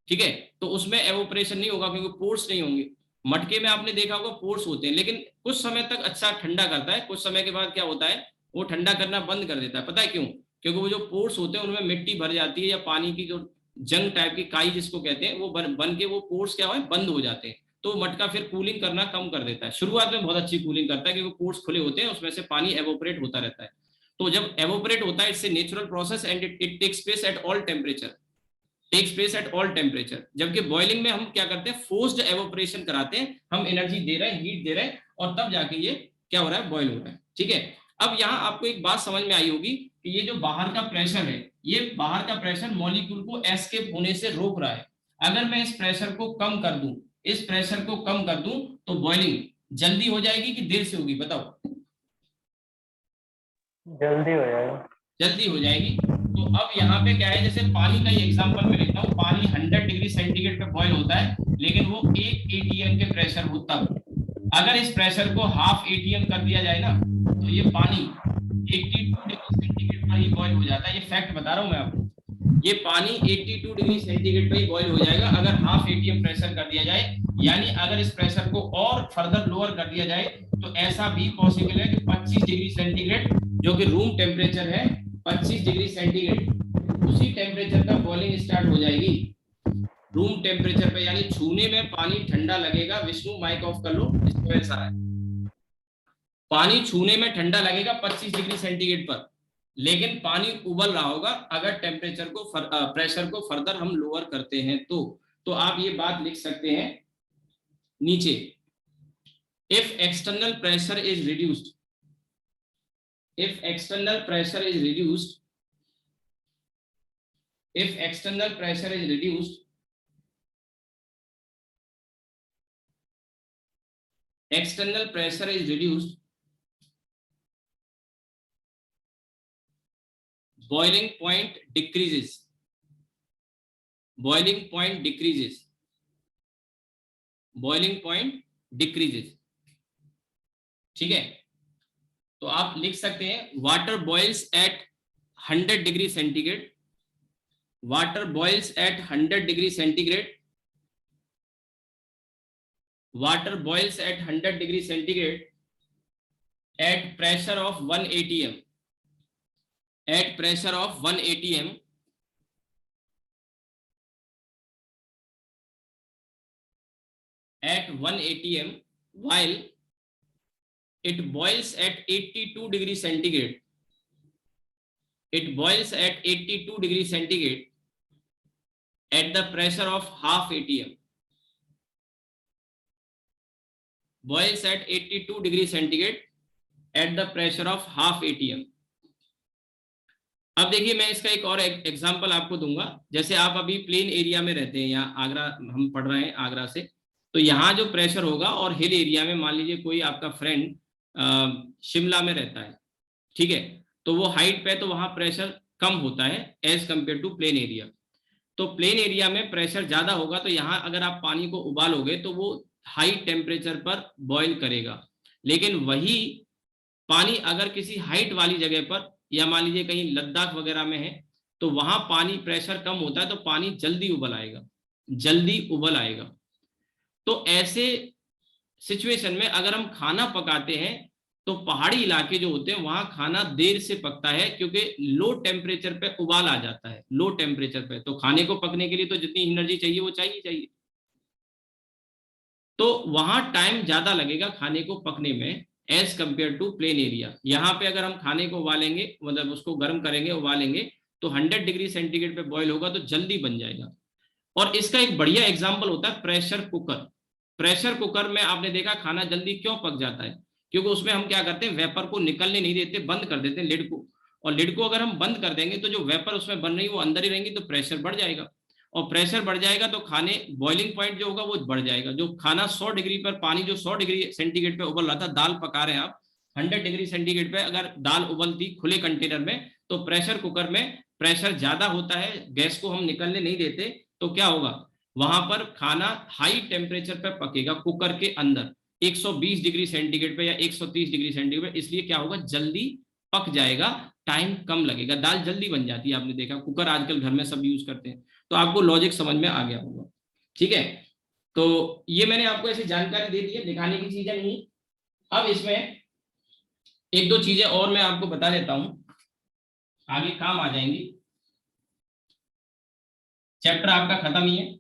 ठीक है, तो उसमें एवोपरेशन नहीं होगा, क्योंकि पोर्स नहीं होंगे। मटके में आपने देखा होगा पोर्स होते हैं, लेकिन कुछ समय तक अच्छा ठंडा करता है, कुछ समय के बाद क्या होता है, वो ठंडा करना बंद कर देता है। पता है क्यों? क्योंकि वो जो पोर्स होते हैं उनमें मिट्टी भर जाती है, या पानी की जो जंग टाइप की काई जिसको कहते हैं, वो बन के वो पोर्स क्या है, बंद हो जाते हैं। तो मटका फिर कूलिंग करना कम कर देता है। शुरुआत में बहुत अच्छी कूलिंग करता है, क्योंकि पोर्स खुले होते हैं, उसमें से पानी एवोपरेट होता रहता है। तो जब एवोपरेट होता है, it's a natural process and it takes place at all temperature. जबकि बॉइलिंग में हम क्या करते हैं, फोर्स्ड एवोपरेशन कराते हैं, हम एनर्जी दे रहे हैं, हीट दे रहे हैं, और तब जाके ये क्या हो रहा है, बॉयल हो रहा है। ठीक है, अब यहाँ आपको एक बात समझ में आई होगी कि ये जो बाहर का प्रेशर है, ये बाहर का प्रेशर मॉलिक्यूल को एस्केप होने से रोक रहा है। अगर मैं इस प्रेशर को कम कर दूं, तो बॉइलिंग जल्दी हो जाएगी कि देर से होगी, बताओ? जल्दी हो जाएगा। जल्दी हो जाएगी। तो अब यहाँ पे क्या है, जैसे पानी का ही एग्जांपल मैं लेता हूँ। पानी 100 डिग्री सेंटीग्रेड पे बॉयल होता है, लेकिन वो 1 एटीएम के प्रेशर हो तब। अगर इस प्रेशर को हाफ एटीएम कर दिया जाए ना, तो ये पानी 82 डिग्री सेंटीग्रेड पर ही बॉयल हो जाता है। ये फैक्ट बता रहा हूँ मैं आपको, ये पानी 82 डिग्री सेंटीग्रेड पर ही बॉयल हो जाएगा अगर हाफ एटीएम प्रेशर कर दिया जाए। यानी अगर इस प्रेशर को और फर्दर लोअर कर दिया जाए, तो ऐसा भी पॉसिबल है कि 25 डिग्री सेंटीग्रेड, जो कि रूम टेम्परेचर है, 25 डिग्री सेंटीग्रेड, उसी टेम्परेचर पर बॉइलिंग स्टार्ट हो जाएगी, रूम टेम्परेचर पे। यानी छूने में पानी ठंडा लगेगा। विष्णु माइक ऑफ कर लो, इसमें ऐसा है, पानी छूने में ठंडा लगेगा 25 डिग्री सेंटीग्रेड पर, लेकिन पानी उबल रहा होगा अगर टेम्परेचर को प्रेशर को फर्दर हम लोअर करते हैं तो आप ये बात लिख सकते हैं नीचे, if external pressure is reduced, if external pressure is reduced, boiling point decreases. ठीक है, तो आप लिख सकते हैं water boils at 100 degree centigrade, water boils at 100 degree centigrade, water boils at 100 degree centigrade at pressure of 1 atm, at pressure of 1 atm, at 1 atm, while it boils at 82 degree centigrade, it boils at 82 degree centigrade at the pressure of half atm, boils at 82 degree centigrade at the pressure of half atm. अब देखिए, मैं इसका एक और example आपको दूंगा। जैसे आप अभी प्लेन एरिया में रहते हैं, यहाँ आगरा हम पढ़ रहे हैं, आगरा से, तो यहाँ जो प्रेशर होगा, और हिल एरिया में मान लीजिए कोई आपका फ्रेंड शिमला में रहता है, ठीक है, तो वो हाइट पे, तो वहाँ प्रेशर कम होता है as compare to plain area. तो प्लेन एरिया में प्रेशर ज्यादा होगा, तो यहाँ अगर आप पानी को उबालोगे तो वो हाई टेम्परेचर पर बॉयल करेगा। लेकिन वही पानी अगर किसी हाइट वाली जगह पर, या मान लीजिए कहीं लद्दाख वगैरह में है, तो वहां पानी प्रेशर कम होता है, तो पानी जल्दी उबल आएगा। तो ऐसे सिचुएशन में अगर हम खाना पकाते हैं, तो पहाड़ी इलाके जो होते हैं वहां खाना देर से पकता है, क्योंकि लो टेम्परेचर पे उबाल आ जाता है, लो टेम्परेचर पे। तो खाने को पकने के लिए तो जितनी एनर्जी चाहिए वो चाहिए। तो वहां टाइम ज्यादा लगेगा खाने को पकने में as compare to plain area. यहाँ पे अगर हम खाने को उबालेंगे, मतलब उसको गर्म करेंगे, उबालेंगे, तो 100 डिग्री सेंटीग्रेड पे बॉईल होगा तो जल्दी बन जाएगा। और इसका एक बढ़िया एग्जाम्पल होता है प्रेशर कुकर। प्रेशर कुकर में आपने देखा खाना जल्दी क्यों पक जाता है, क्योंकि उसमें हम क्या करते हैं, वेपर को निकलने नहीं देते, बंद कर देते हैं लिड को। और लिड को अगर हम बंद कर देंगे तो जो वेपर उसमें बन रही है वो अंदर ही रहेंगी, तो प्रेशर बढ़ जाएगा। और प्रेशर बढ़ जाएगा तो खाने बॉइलिंग पॉइंट जो होगा वो बढ़ जाएगा। जो खाना 100 डिग्री पर, पानी जो 100 डिग्री सेंटीग्रेड पे उबल रहा था, दाल पका रहे हैं आप 100 डिग्री सेंटीग्रेड पे, अगर दाल उबलती खुले कंटेनर में, तो प्रेशर कुकर में प्रेशर ज्यादा होता है, गैस को हम निकलने नहीं देते, तो क्या होगा, वहां पर खाना हाई टेम्परेचर पे पकेगा कुकर के अंदर 120 डिग्री सेंटीग्रेड पे या 130 डिग्री सेंटीग्रेड पे। इसलिए क्या होगा, जल्दी पक जाएगा, टाइम कम लगेगा, दाल जल्दी बन जाती है। आपने देखा कुकर आजकल घर में सब यूज करते हैं, तो आपको लॉजिक समझ में आ गया होगा। ठीक है, तो ये मैंने आपको ऐसी जानकारी दे दी है, दिखाने की चीजें नहीं। अब इसमें एक दो चीजें और मैं आपको बता देता हूं, आगे काम आ जाएंगी। चैप्टर आपका खत्म ही है।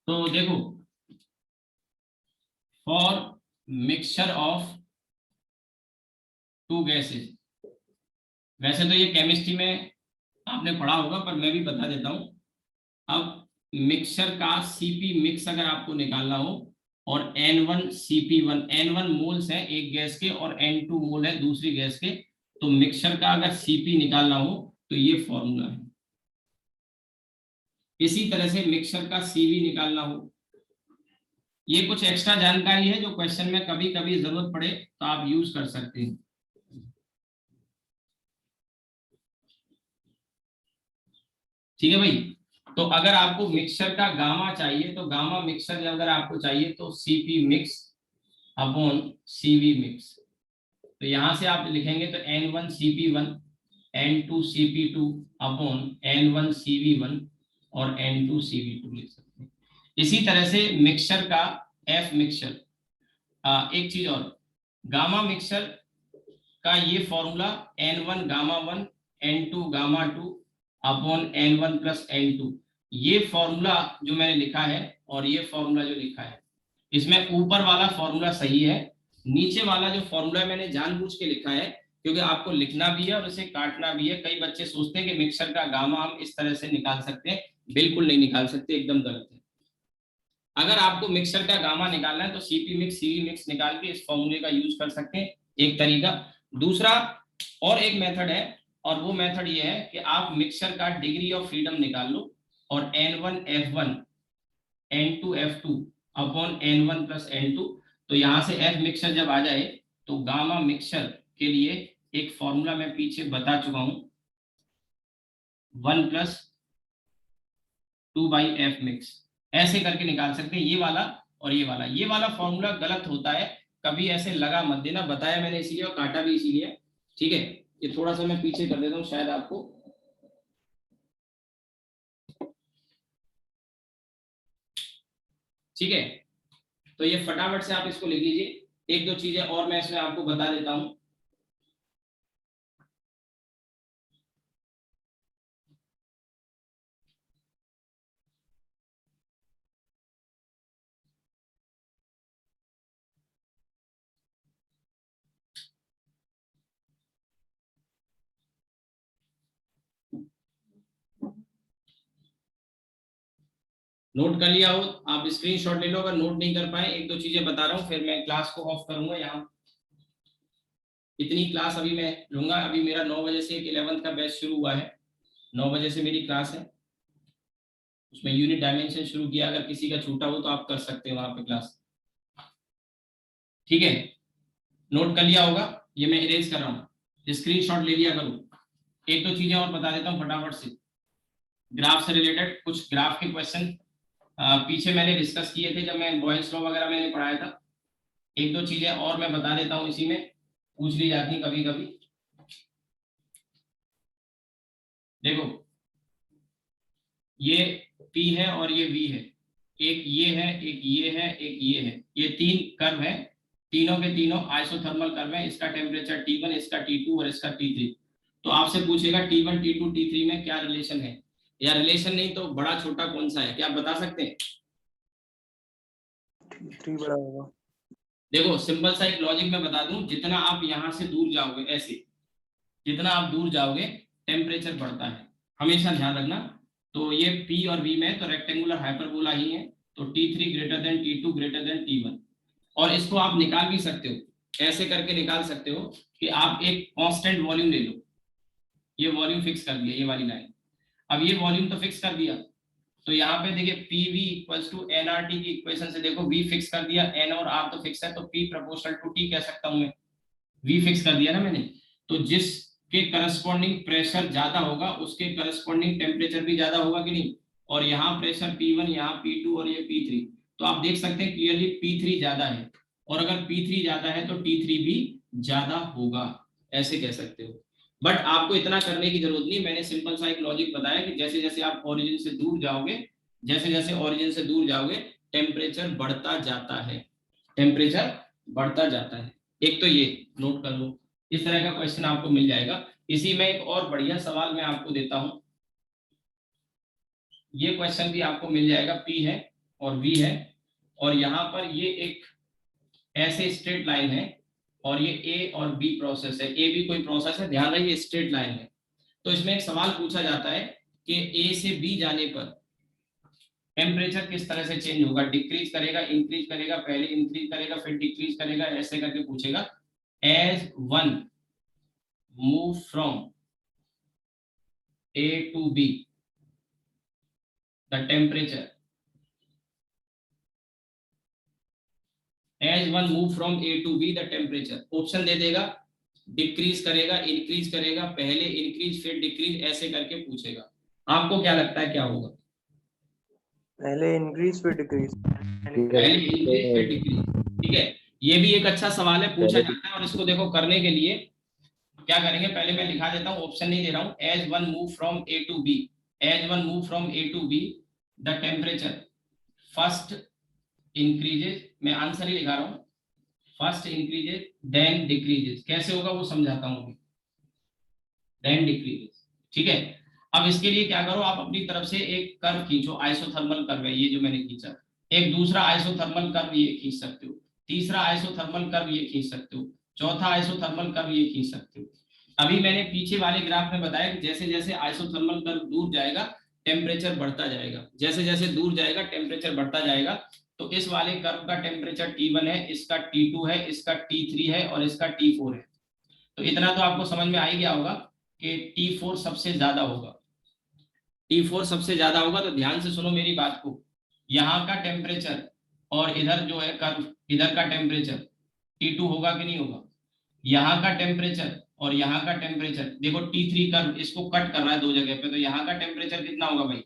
तो देखो, for mixture of two gases, वैसे तो ये केमिस्ट्री में आपने पढ़ा होगा, पर मैं भी बता देता हूं। अब मिक्सचर का सीपी मिक्स अगर आपको निकालना हो, और N1 CP1, N1 मोल्स है एक गैस के और N2 मोल है दूसरी गैस के, तो मिक्सचर का अगर सीपी निकालना हो तो ये फॉर्मूला है। इसी तरह से मिक्सचर का सीवी निकालना हो, ये कुछ एक्स्ट्रा जानकारी है जो क्वेश्चन में कभी कभी जरूरत पड़े तो आप यूज कर सकते हैं। ठीक है भाई, तो अगर आपको मिक्सचर का गामा चाहिए, तो गामा मिक्सचर अगर आपको चाहिए तो CP mix upon CV mix. तो यहां से आप लिखेंगे तो N1 CP1 N2 CP2 upon N1 CV1 और N2 CV2 लिख सकते हैं। इसी तरह से मिक्सचर का F मिक्सचर, एक चीज और, गामा मिक्सचर का ये formula N1 gamma 1 N2 gamma 2 upon N1 plus N2। ये फॉर्मूला जो मैंने लिखा है और ये फॉर्मूला जो लिखा है, इसमें ऊपर वाला फॉर्मूला सही है, नीचे वाला जो फॉर्मूला मैंने जानबूझ के लिखा है क्योंकि आपको लिखना भी है और इसे काटना भी है। कई बच्चे सोचते हैं कि मिक्सचर का गामा हम इस तरह से निकाल सकते हैं, बिल्कुल नहीं निकाल सकते, एकदम गलत है। अगर आपको मिक्सचर का गामा निकालना है तो सीपी मिक्स सीवी मिक्स निकाल के इस फॉर्मूले का यूज कर सकते हैं, एक तरीका। दूसरा और एक मेथड है, और वो मेथड ये है कि आप मिक्सचर का डिग्री ऑफ फ्रीडम निकाल लो, और N1 F1 N2 F2 upon N1 plus N2। तो यहां से F मिक्सचर जब आ जाए तो गामा मिक्सचर के लिए एक फॉर्मूला मैं पीछे बता चुका हूं, 1 प्लस 2/F मिक्स, ऐसे करके निकाल सकते हैं ये वाला और ये वाला। ये वाला फॉर्मूला गलत होता है, कभी ऐसे लगा मत देना, बताया मैंने इसीलिए और काटा भी इसीलिए। ठीक है, ये थोड़ा सा मैं पीछे कर देता हूँ शायद आपको। ठीक है, तो ये फटाफट से आप इसको लिख लीजिए। एक दो चीजें और मैं इसमें आपको बता देता हूं। नोट कर लिया हो आप, स्क्रीनशॉट ले लो। अगर नोट नहीं कर पाए, एक दो चीजें बता रहा हूँ, फिर मैं क्लास को ऑफ करूंगा। यहाँ इतनी क्लास अभी मैं लूंगा। अभी मेरा 9 बजे से एक 11th का बैच शुरू हुआ है, 9 बजे से मेरी क्लास है, उसमें यूनिट डायमेंशन शुरू किया। अगर किसी का छूटा हो तो आप कर सकते हैं वहां पे क्लास। ठीक है, नोट कर लिया होगा, ये मैं इरेज कर रहा हूँ, स्क्रीनशॉट ले लिया करो। एक दो चीजें और बता देता हूँ फटाफट से, ग्राफ से रिलेटेड कुछ ग्राफ के क्वेश्चन पीछे मैंने डिस्कस किए थे जब मैं बॉयल्स लॉ वगैरह मैंने पढ़ाया था। एक दो चीजें और मैं बता देता हूँ, इसी में पूछ ली जाती कभी कभी। देखो, ये P है और ये V है, एक ये है, एक ये है, एक ये है, ये तीन कर्व है, तीनों के तीनों आइसोथर्मल कर्व है। इसका टेम्परेचर T1, इसका T2 और इसका T3। तो आपसे पूछेगा T1 T2 T3 में क्या रिलेशन है, या रिलेशन नहीं तो बड़ा छोटा कौन सा है, क्या आप बता सकते हैं? T3 बड़ा होगा। देखो सिंपल सा एक लॉजिक मैं बता दूं, जितना आप यहाँ से दूर जाओगे, ऐसे जितना आप दूर जाओगे टेम्परेचर बढ़ता है, हमेशा ध्यान रखना। तो ये P और V में तो रेक्टेंगुलर हाइपरबोला ही है, तो T3 greater than T2 greater than T1। और इसको आप निकाल भी सकते हो, ऐसे करके निकाल सकते हो कि आप एक कांस्टेंट वॉल्यूम ले लो, ये वॉल्यूम फिक्स कर दिया, ये वाली लाइन। अब ये वॉल्यूम तो फिक्स कर दिया, तो यहाँ पे देखिए PV इक्वल्स टू nRT की इक्वेशन से देखो V फिक्स कर दिया, N और R तो फिक्स है, तो P प्रोपोर्शनल टू T कह सकता हूं मैं, V फिक्स कर दिया ना मैंने। तो जिसके करस्पॉन्डिंग प्रेशर ज्यादा होगा उसके करस्पॉन्डिंग टेम्परेचर भी ज्यादा होगा कि नहीं। और यहाँ प्रेशर P1, यहाँ P2 और ये P3, तो आप देख सकते हैं क्लियरली P3 ज्यादा है, और अगर P3 ज्यादा है तो T3 भी ज्यादा होगा, ऐसे कह सकते हो। बट आपको इतना करने की जरूरत नहीं, मैंने सिंपल सा एक लॉजिक बताया कि जैसे जैसे आप ओरिजिन से दूर जाओगे, जैसे जैसे ओरिजिन से दूर जाओगे टेम्परेचर बढ़ता जाता है, टेम्परेचर बढ़ता जाता है। एक तो ये नोट कर लो, इस तरह का क्वेश्चन आपको मिल जाएगा। इसी में एक और बढ़िया सवाल मैं आपको देता हूं, ये क्वेश्चन भी आपको मिल जाएगा, P है और V है, और यहाँ पर ये एक ऐसे स्ट्रेट लाइन है, और ये A और B प्रोसेस है, A भी कोई प्रोसेस है, ध्यान रखिए स्ट्रेट लाइन है। तो इसमें एक सवाल पूछा जाता है कि A से B जाने पर टेम्परेचर किस तरह से चेंज होगा, डिक्रीज करेगा, इंक्रीज करेगा, पहले इंक्रीज करेगा फिर डिक्रीज करेगा, ऐसे करके पूछेगा। As one move from A to B the temperature, as one move from A to B the temperature, option दे देगा, डिक्रीज करेगा, इंक्रीज करेगा, पहले इंक्रीज फिर डिक्रीज, ऐसे करके पूछेगा। आपको क्या लगता है क्या होगा? पहले इंक्रीज फिर डिक्रीज। पहले इंक्रीज फिर डिक्रीज, ठीक है। ये भी एक अच्छा सवाल है, पूछा जाता है। और इसको देखो करने के लिए क्या करेंगे, पहले मैं लिखा देता हूँ, ऑप्शन नहीं दे रहा हूँ। As one move from A to B, as one move from A to B the temperature first increases, मैं आंसर ही लिखा रहा हूँ, फर्स्ट इंक्रीजेज देन डिक्रीजेज, कैसे होगा वो समझाता हूँ, देन डिक्रीजेज, ठीक है। अब इसके लिए क्या करो, आप अपनी तरफ से एक कर्व खींचो, आइसोथर्मल कर्व है ये जो मैंने खींचा, एक दूसरा आइसोथर्मल कर्व ये खींच सकते हो, तीसरा आइसोथर्मल कर्व ये खींच सकते हो, चौथा आइसोथर्मल कर्व ये खींच सकते हो। अभी मैंने पीछे वाले ग्राफ में बताया कि जैसे जैसे आइसोथर्मल कर्व दूर जाएगा टेम्परेचर बढ़ता जाएगा, जैसे जैसे दूर जाएगा टेम्परेचर बढ़ता जाएगा। तो इस वाले कर्व का टेम्परेचर T1 है, इसका T2 है, इसका T3 है और इसका T4 है। तो इतना तो आपको समझ में आ ही गया होगा कि T4 सबसे ज्यादा होगा, T4 सबसे ज्यादा होगा। तो ध्यान से सुनो मेरी बात को, यहाँ का टेम्परेचर और इधर जो है कर्व, इधर का टेम्परेचर T2 होगा कि नहीं होगा। यहाँ का टेम्परेचर और यहाँ का टेम्परेचर, देखो T3 कर्व इसको कट कर रहा है दो जगह पे, तो यहाँ का टेम्परेचर कितना होगा भाई,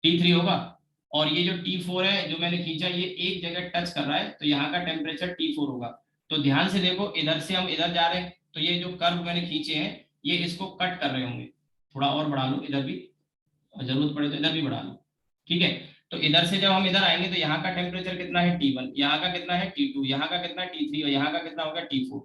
T3 होगा। और ये जो T4 है जो मैंने खींचा, ये एक जगह टच कर रहा है, तो यहाँ का टेम्परेचर T4 होगा। तो ध्यान से देखो, इधर से हम इधर जा रहे हैं, तो ये जो कर्व मैंने खींचे हैं ये इसको कट कर रहे होंगे। थोड़ा और बढ़ा लो इधर भी, और जरूरत पड़े तो इधर भी बढ़ा लो, ठीक है। तो इधर से जब हम इधर आएंगे तो यहाँ का टेम्परेचर कितना है T1, यहाँ का कितना है T2, यहाँ का कितना है T3 और यहाँ का कितना होगा T4।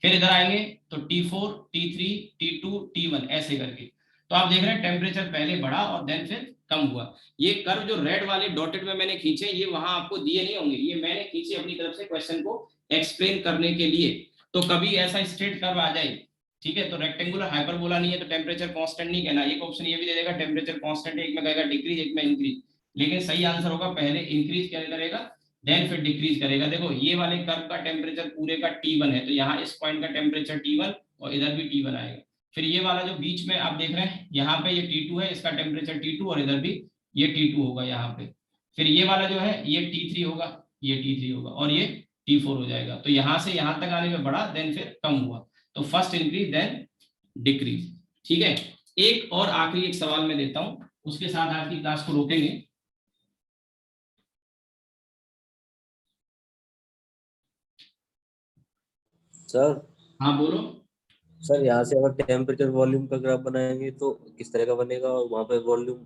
फिर इधर आएंगे तो T4, T3, T2, T1 ऐसे करके। तो आप देख रहे हैं टेम्परेचर पहले बढ़ा और देन फिर कम हुआ। ये कर्व जो रेड वाले डॉटेड में मैंने खींचे, ये वहां आपको दिए नहीं होंगे, ये मैंने खींचे अपनी तरफ से क्वेश्चन को एक्सप्लेन करने के लिए। तो कभी ऐसा स्ट्रेट कर्व आ जाए, ठीक है, तो रेक्टेंगुलर हाइपरबोला नहीं है तो टेम्परेचर कांस्टेंट नहीं कहना। एक ऑप्शन ये भी दे देगा टेम्परेचर कांस्टेंट है, एक में कहेगा डिक्रीज, एक में इंक्रीज, लेकिन सही आंसर होगा पहले इंक्रीज क्या करेगा देन फिर डिक्रीज करेगा। देखो ये वाले कर्व का टेम्परेचर पूरे का T1 है, तो यहाँ इस पॉइंट का टेम्परेचर T1 और इधर भी T1 आएगा। फिर ये वाला जो बीच में आप देख रहे हैं यहाँ पे ये T2 है, इसका टेम्परेचर T2 और इधर भी ये T2 होगा यहाँ पे। फिर ये वाला जो है ये T3 होगा, ये T3 होगा और ये T4 हो जाएगा। तो यहाँ से यहाँ तक आने में बढ़ा देन फिर कम हुआ, तो फर्स्ट इंक्रीज देन डिक्रीज, ठीक है। एक और आखिरी एक सवाल मैं देता हूं, उसके साथ आज की क्लास को रोकेंगे। सर। हाँ बोलो। सर यहाँ से अगर टेम्परेचर वॉल्यूम का ग्राफ बनाएंगे तो किस तरह का बनेगा, और वहाँ पे वॉल्यूम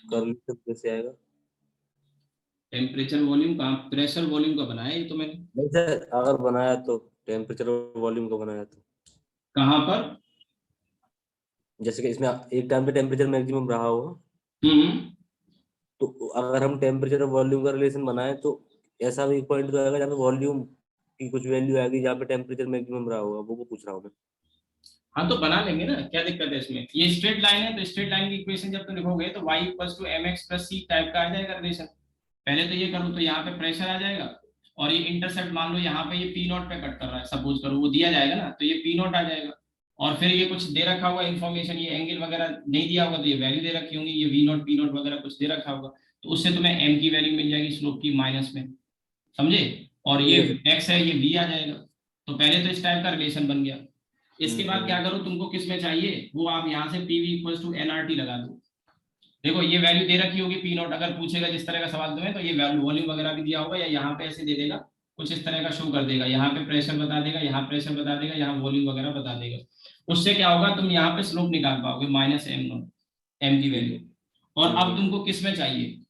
कर्व कैसे आएगा? टेम्परेचर वॉल्यूम का, प्रेशर वॉल्यूम का बनाया ये तो मैंने। नहीं सर, अगर बनाया तो टेम्परेचर वॉल्यूम का बनाया तो कहाँ पर? जैसे कि इसमें एक टाइम पे टेम्परेचर मैक्सिमम रहा होगा। तो अगर हम टेम्परेचर और वॉल्यूम का रिलेशन बनाए तो ऐसा भी पॉइंट तो आएगा जहाँ पे वॉल्यूम की कुछ वैल्यू आएगी जहाँ पे टेम्परेचर मैक्सिमम रहा होगा, वो पूछ रहा हूँ मैं। हाँ तो बना लेंगे ना, क्या दिक्कत है इसमें। ये स्ट्रेट लाइन है तो स्ट्रेट लाइन की इक्वेशन जब तुम लिखोगे तो y = mx + c टाइप का आ जाएगा रिलेशन। पहले तो ये करूँ तो यहाँ पे प्रेशर आ जाएगा और ये इंटरसेप्ट मान लो यहाँ पे ये P0 पे कट कर रहा है, सपोज करो वो दिया जाएगा ना, तो ये P0 आ जाएगा। और फिर ये कुछ दे रखा होगा इन्फॉर्मेशन, ये एंगल वगैरह नहीं दिया होगा तो ये वैल्यू दे रखी होंगी, ये V0 P0 वगैरह कुछ दे रखा होगा, तो उससे तुम्हें m की वैल्यू मिल जाएगी स्लोप की माइनस में, समझे। और ये x है, ये v आ जाएगा। तो पहले तो इस टाइप का रिलेशन बन गया। इसके बाद क्या करो, तुमको किस में चाहिए वो आप यहाँ से PV = nRT लगा दो। देखो ये वैल्यू दे रखी होगी P0, अगर पूछेगा जिस तरह का सवाल तुम्हें तो ये वैल्यू वॉल्यूम वगैरह भी दिया होगा, या यहाँ पे ऐसे दे देगा कुछ इस तरह का शो कर देगा, यहाँ पे प्रेशर बता देगा, यहाँ प्रेशर बता देगा, यहाँ वॉल्यूम वगैरह बता देगा। उससे क्या होगा, तुम यहाँ पे स्लोप निकाल पाओगे -m0, m की वैल्यू। और अब तुमको किस में चाहिए,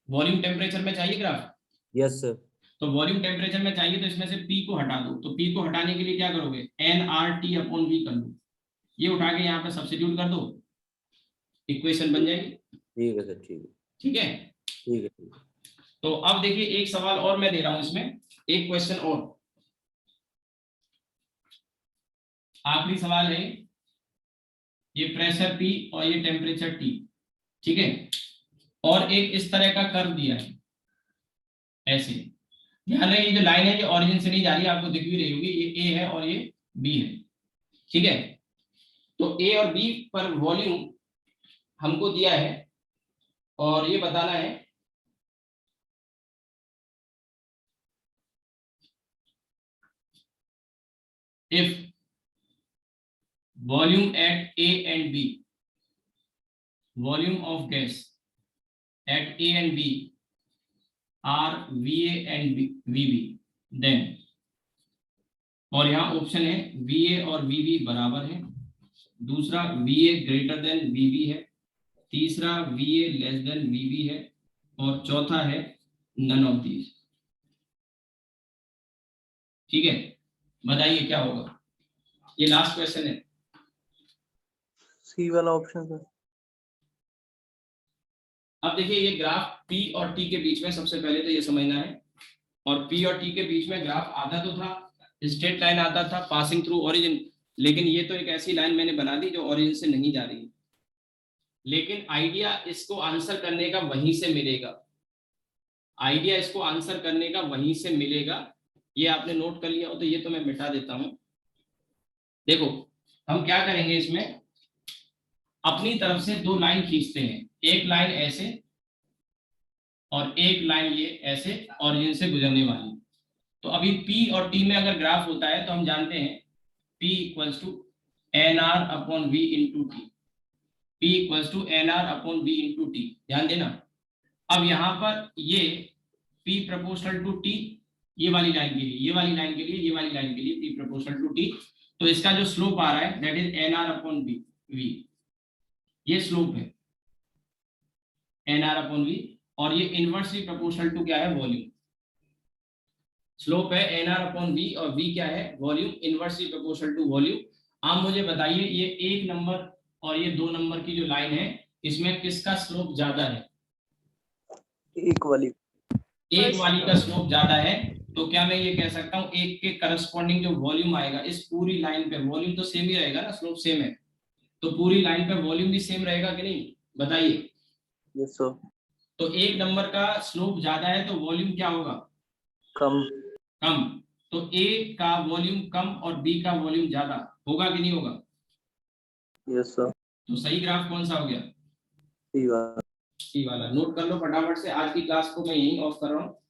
वॉल्यूम टेम्परेचर में चाहिए ग्राफ? Yes sir. तो वॉल्यूम टेम्परेचर में चाहिए तो इसमें से P को हटा दो। तो P को हटाने के लिए क्या करोगे, nRT/V कर लो, ये उठा के यहाँ पे सब्स्टिट्यूट कर दो, इक्वेशन बन जाएगी। ठीक है सर, ठीक है। ठीक है, ठीक है। तो अब देखिए एक सवाल और मैं दे रहा हूं इसमें, एक क्वेश्चन और, आखिरी सवाल है। ये प्रेशर P और ये टेम्परेचर T, ठीक है। और एक इस तरह का कर्व दिया है ऐसे, ध्यान रहे ये जो लाइन है ये ओरिजिन से नहीं जा रही है, आपको दिख भी रही होगी, ये A है और ये B है, ठीक है। तो A और B पर वॉल्यूम हमको दिया है और ये बताना है if volume at A and B, volume of gas at A and B are VA and VB, then, और यहाँ ऑप्शन है VA और VB बराबर है, दूसरा VA greater than VB है, तीसरा VA less than VB है, और चौथा है none of these। ठीक है, बताइए क्या होगा, ये लास्ट क्वेश्चन है। सी वाला ऑप्शन सर। अब देखिए ये ग्राफ P और T के बीच में, सबसे पहले तो ये समझना है, और P और T के बीच में ग्राफ आता तो था, स्ट्रेट लाइन आता था पासिंग थ्रू ओरिजिन, लेकिन ये तो एक ऐसी लाइन मैंने बना दी जो ओरिजिन से नहीं जा रही, लेकिन आइडिया इसको आंसर करने का वहीं से मिलेगा, आइडिया इसको आंसर करने का वहीं से मिलेगा। ये आपने नोट कर लिया हो तो ये तो मैं मिटा देता हूं। देखो हम क्या करेंगे, इसमें अपनी तरफ से दो लाइन खींचते हैं, एक लाइन ऐसे और एक लाइन ये ऐसे ओरिजिन से गुजरने वाली। तो अभी P और T में अगर ग्राफ होता है तो हम जानते हैं P = nR/V × T, P = nR/V × T, ध्यान देना। अब यहाँ पर ये P ∝ T, ये वाली लाइन के लिए, ये वाली लाइन के लिए, ये वाली लाइन के लिए P ∝ T, तो इसका जो स्लोप आ रहा है दैट इज nR/V, ये स्लोप है nR/V, और ये इनवर्सली प्रोपोर्शनल टू क्या है, वॉल्यूम। स्लोप है nR/V और V क्या है, volume, inversely proportional to volume. आप मुझे बताइए ये 1 नंबर और ये 2 नंबर की जो लाइन है इसमें किसका स्लोप ज्यादा है? एक वाली का स्लोप ज्यादा है, तो क्या मैं ये कह सकता हूँ एक के करस्पॉन्डिंग जो वॉल्यूम आएगा इस पूरी लाइन पे, वॉल्यूम तो सेम ही रहेगा ना, स्लोप सेम है, तो पूरी लाइन पे वॉल्यूम भी सेम रहेगा कि नहीं, बताइए। Yes sir. तो 1 नंबर का स्लोप ज्यादा है तो वॉल्यूम क्या होगा, कम। तो A का वॉल्यूम कम और B का वॉल्यूम ज्यादा होगा कि नहीं होगा? Yes sir. तो सही ग्राफ कौन सा हो गया, सी वाला। सी वाला। नोट कर लो फटाफट से, आज की क्लास को मैं यहीं ऑफ कर रहा हूँ।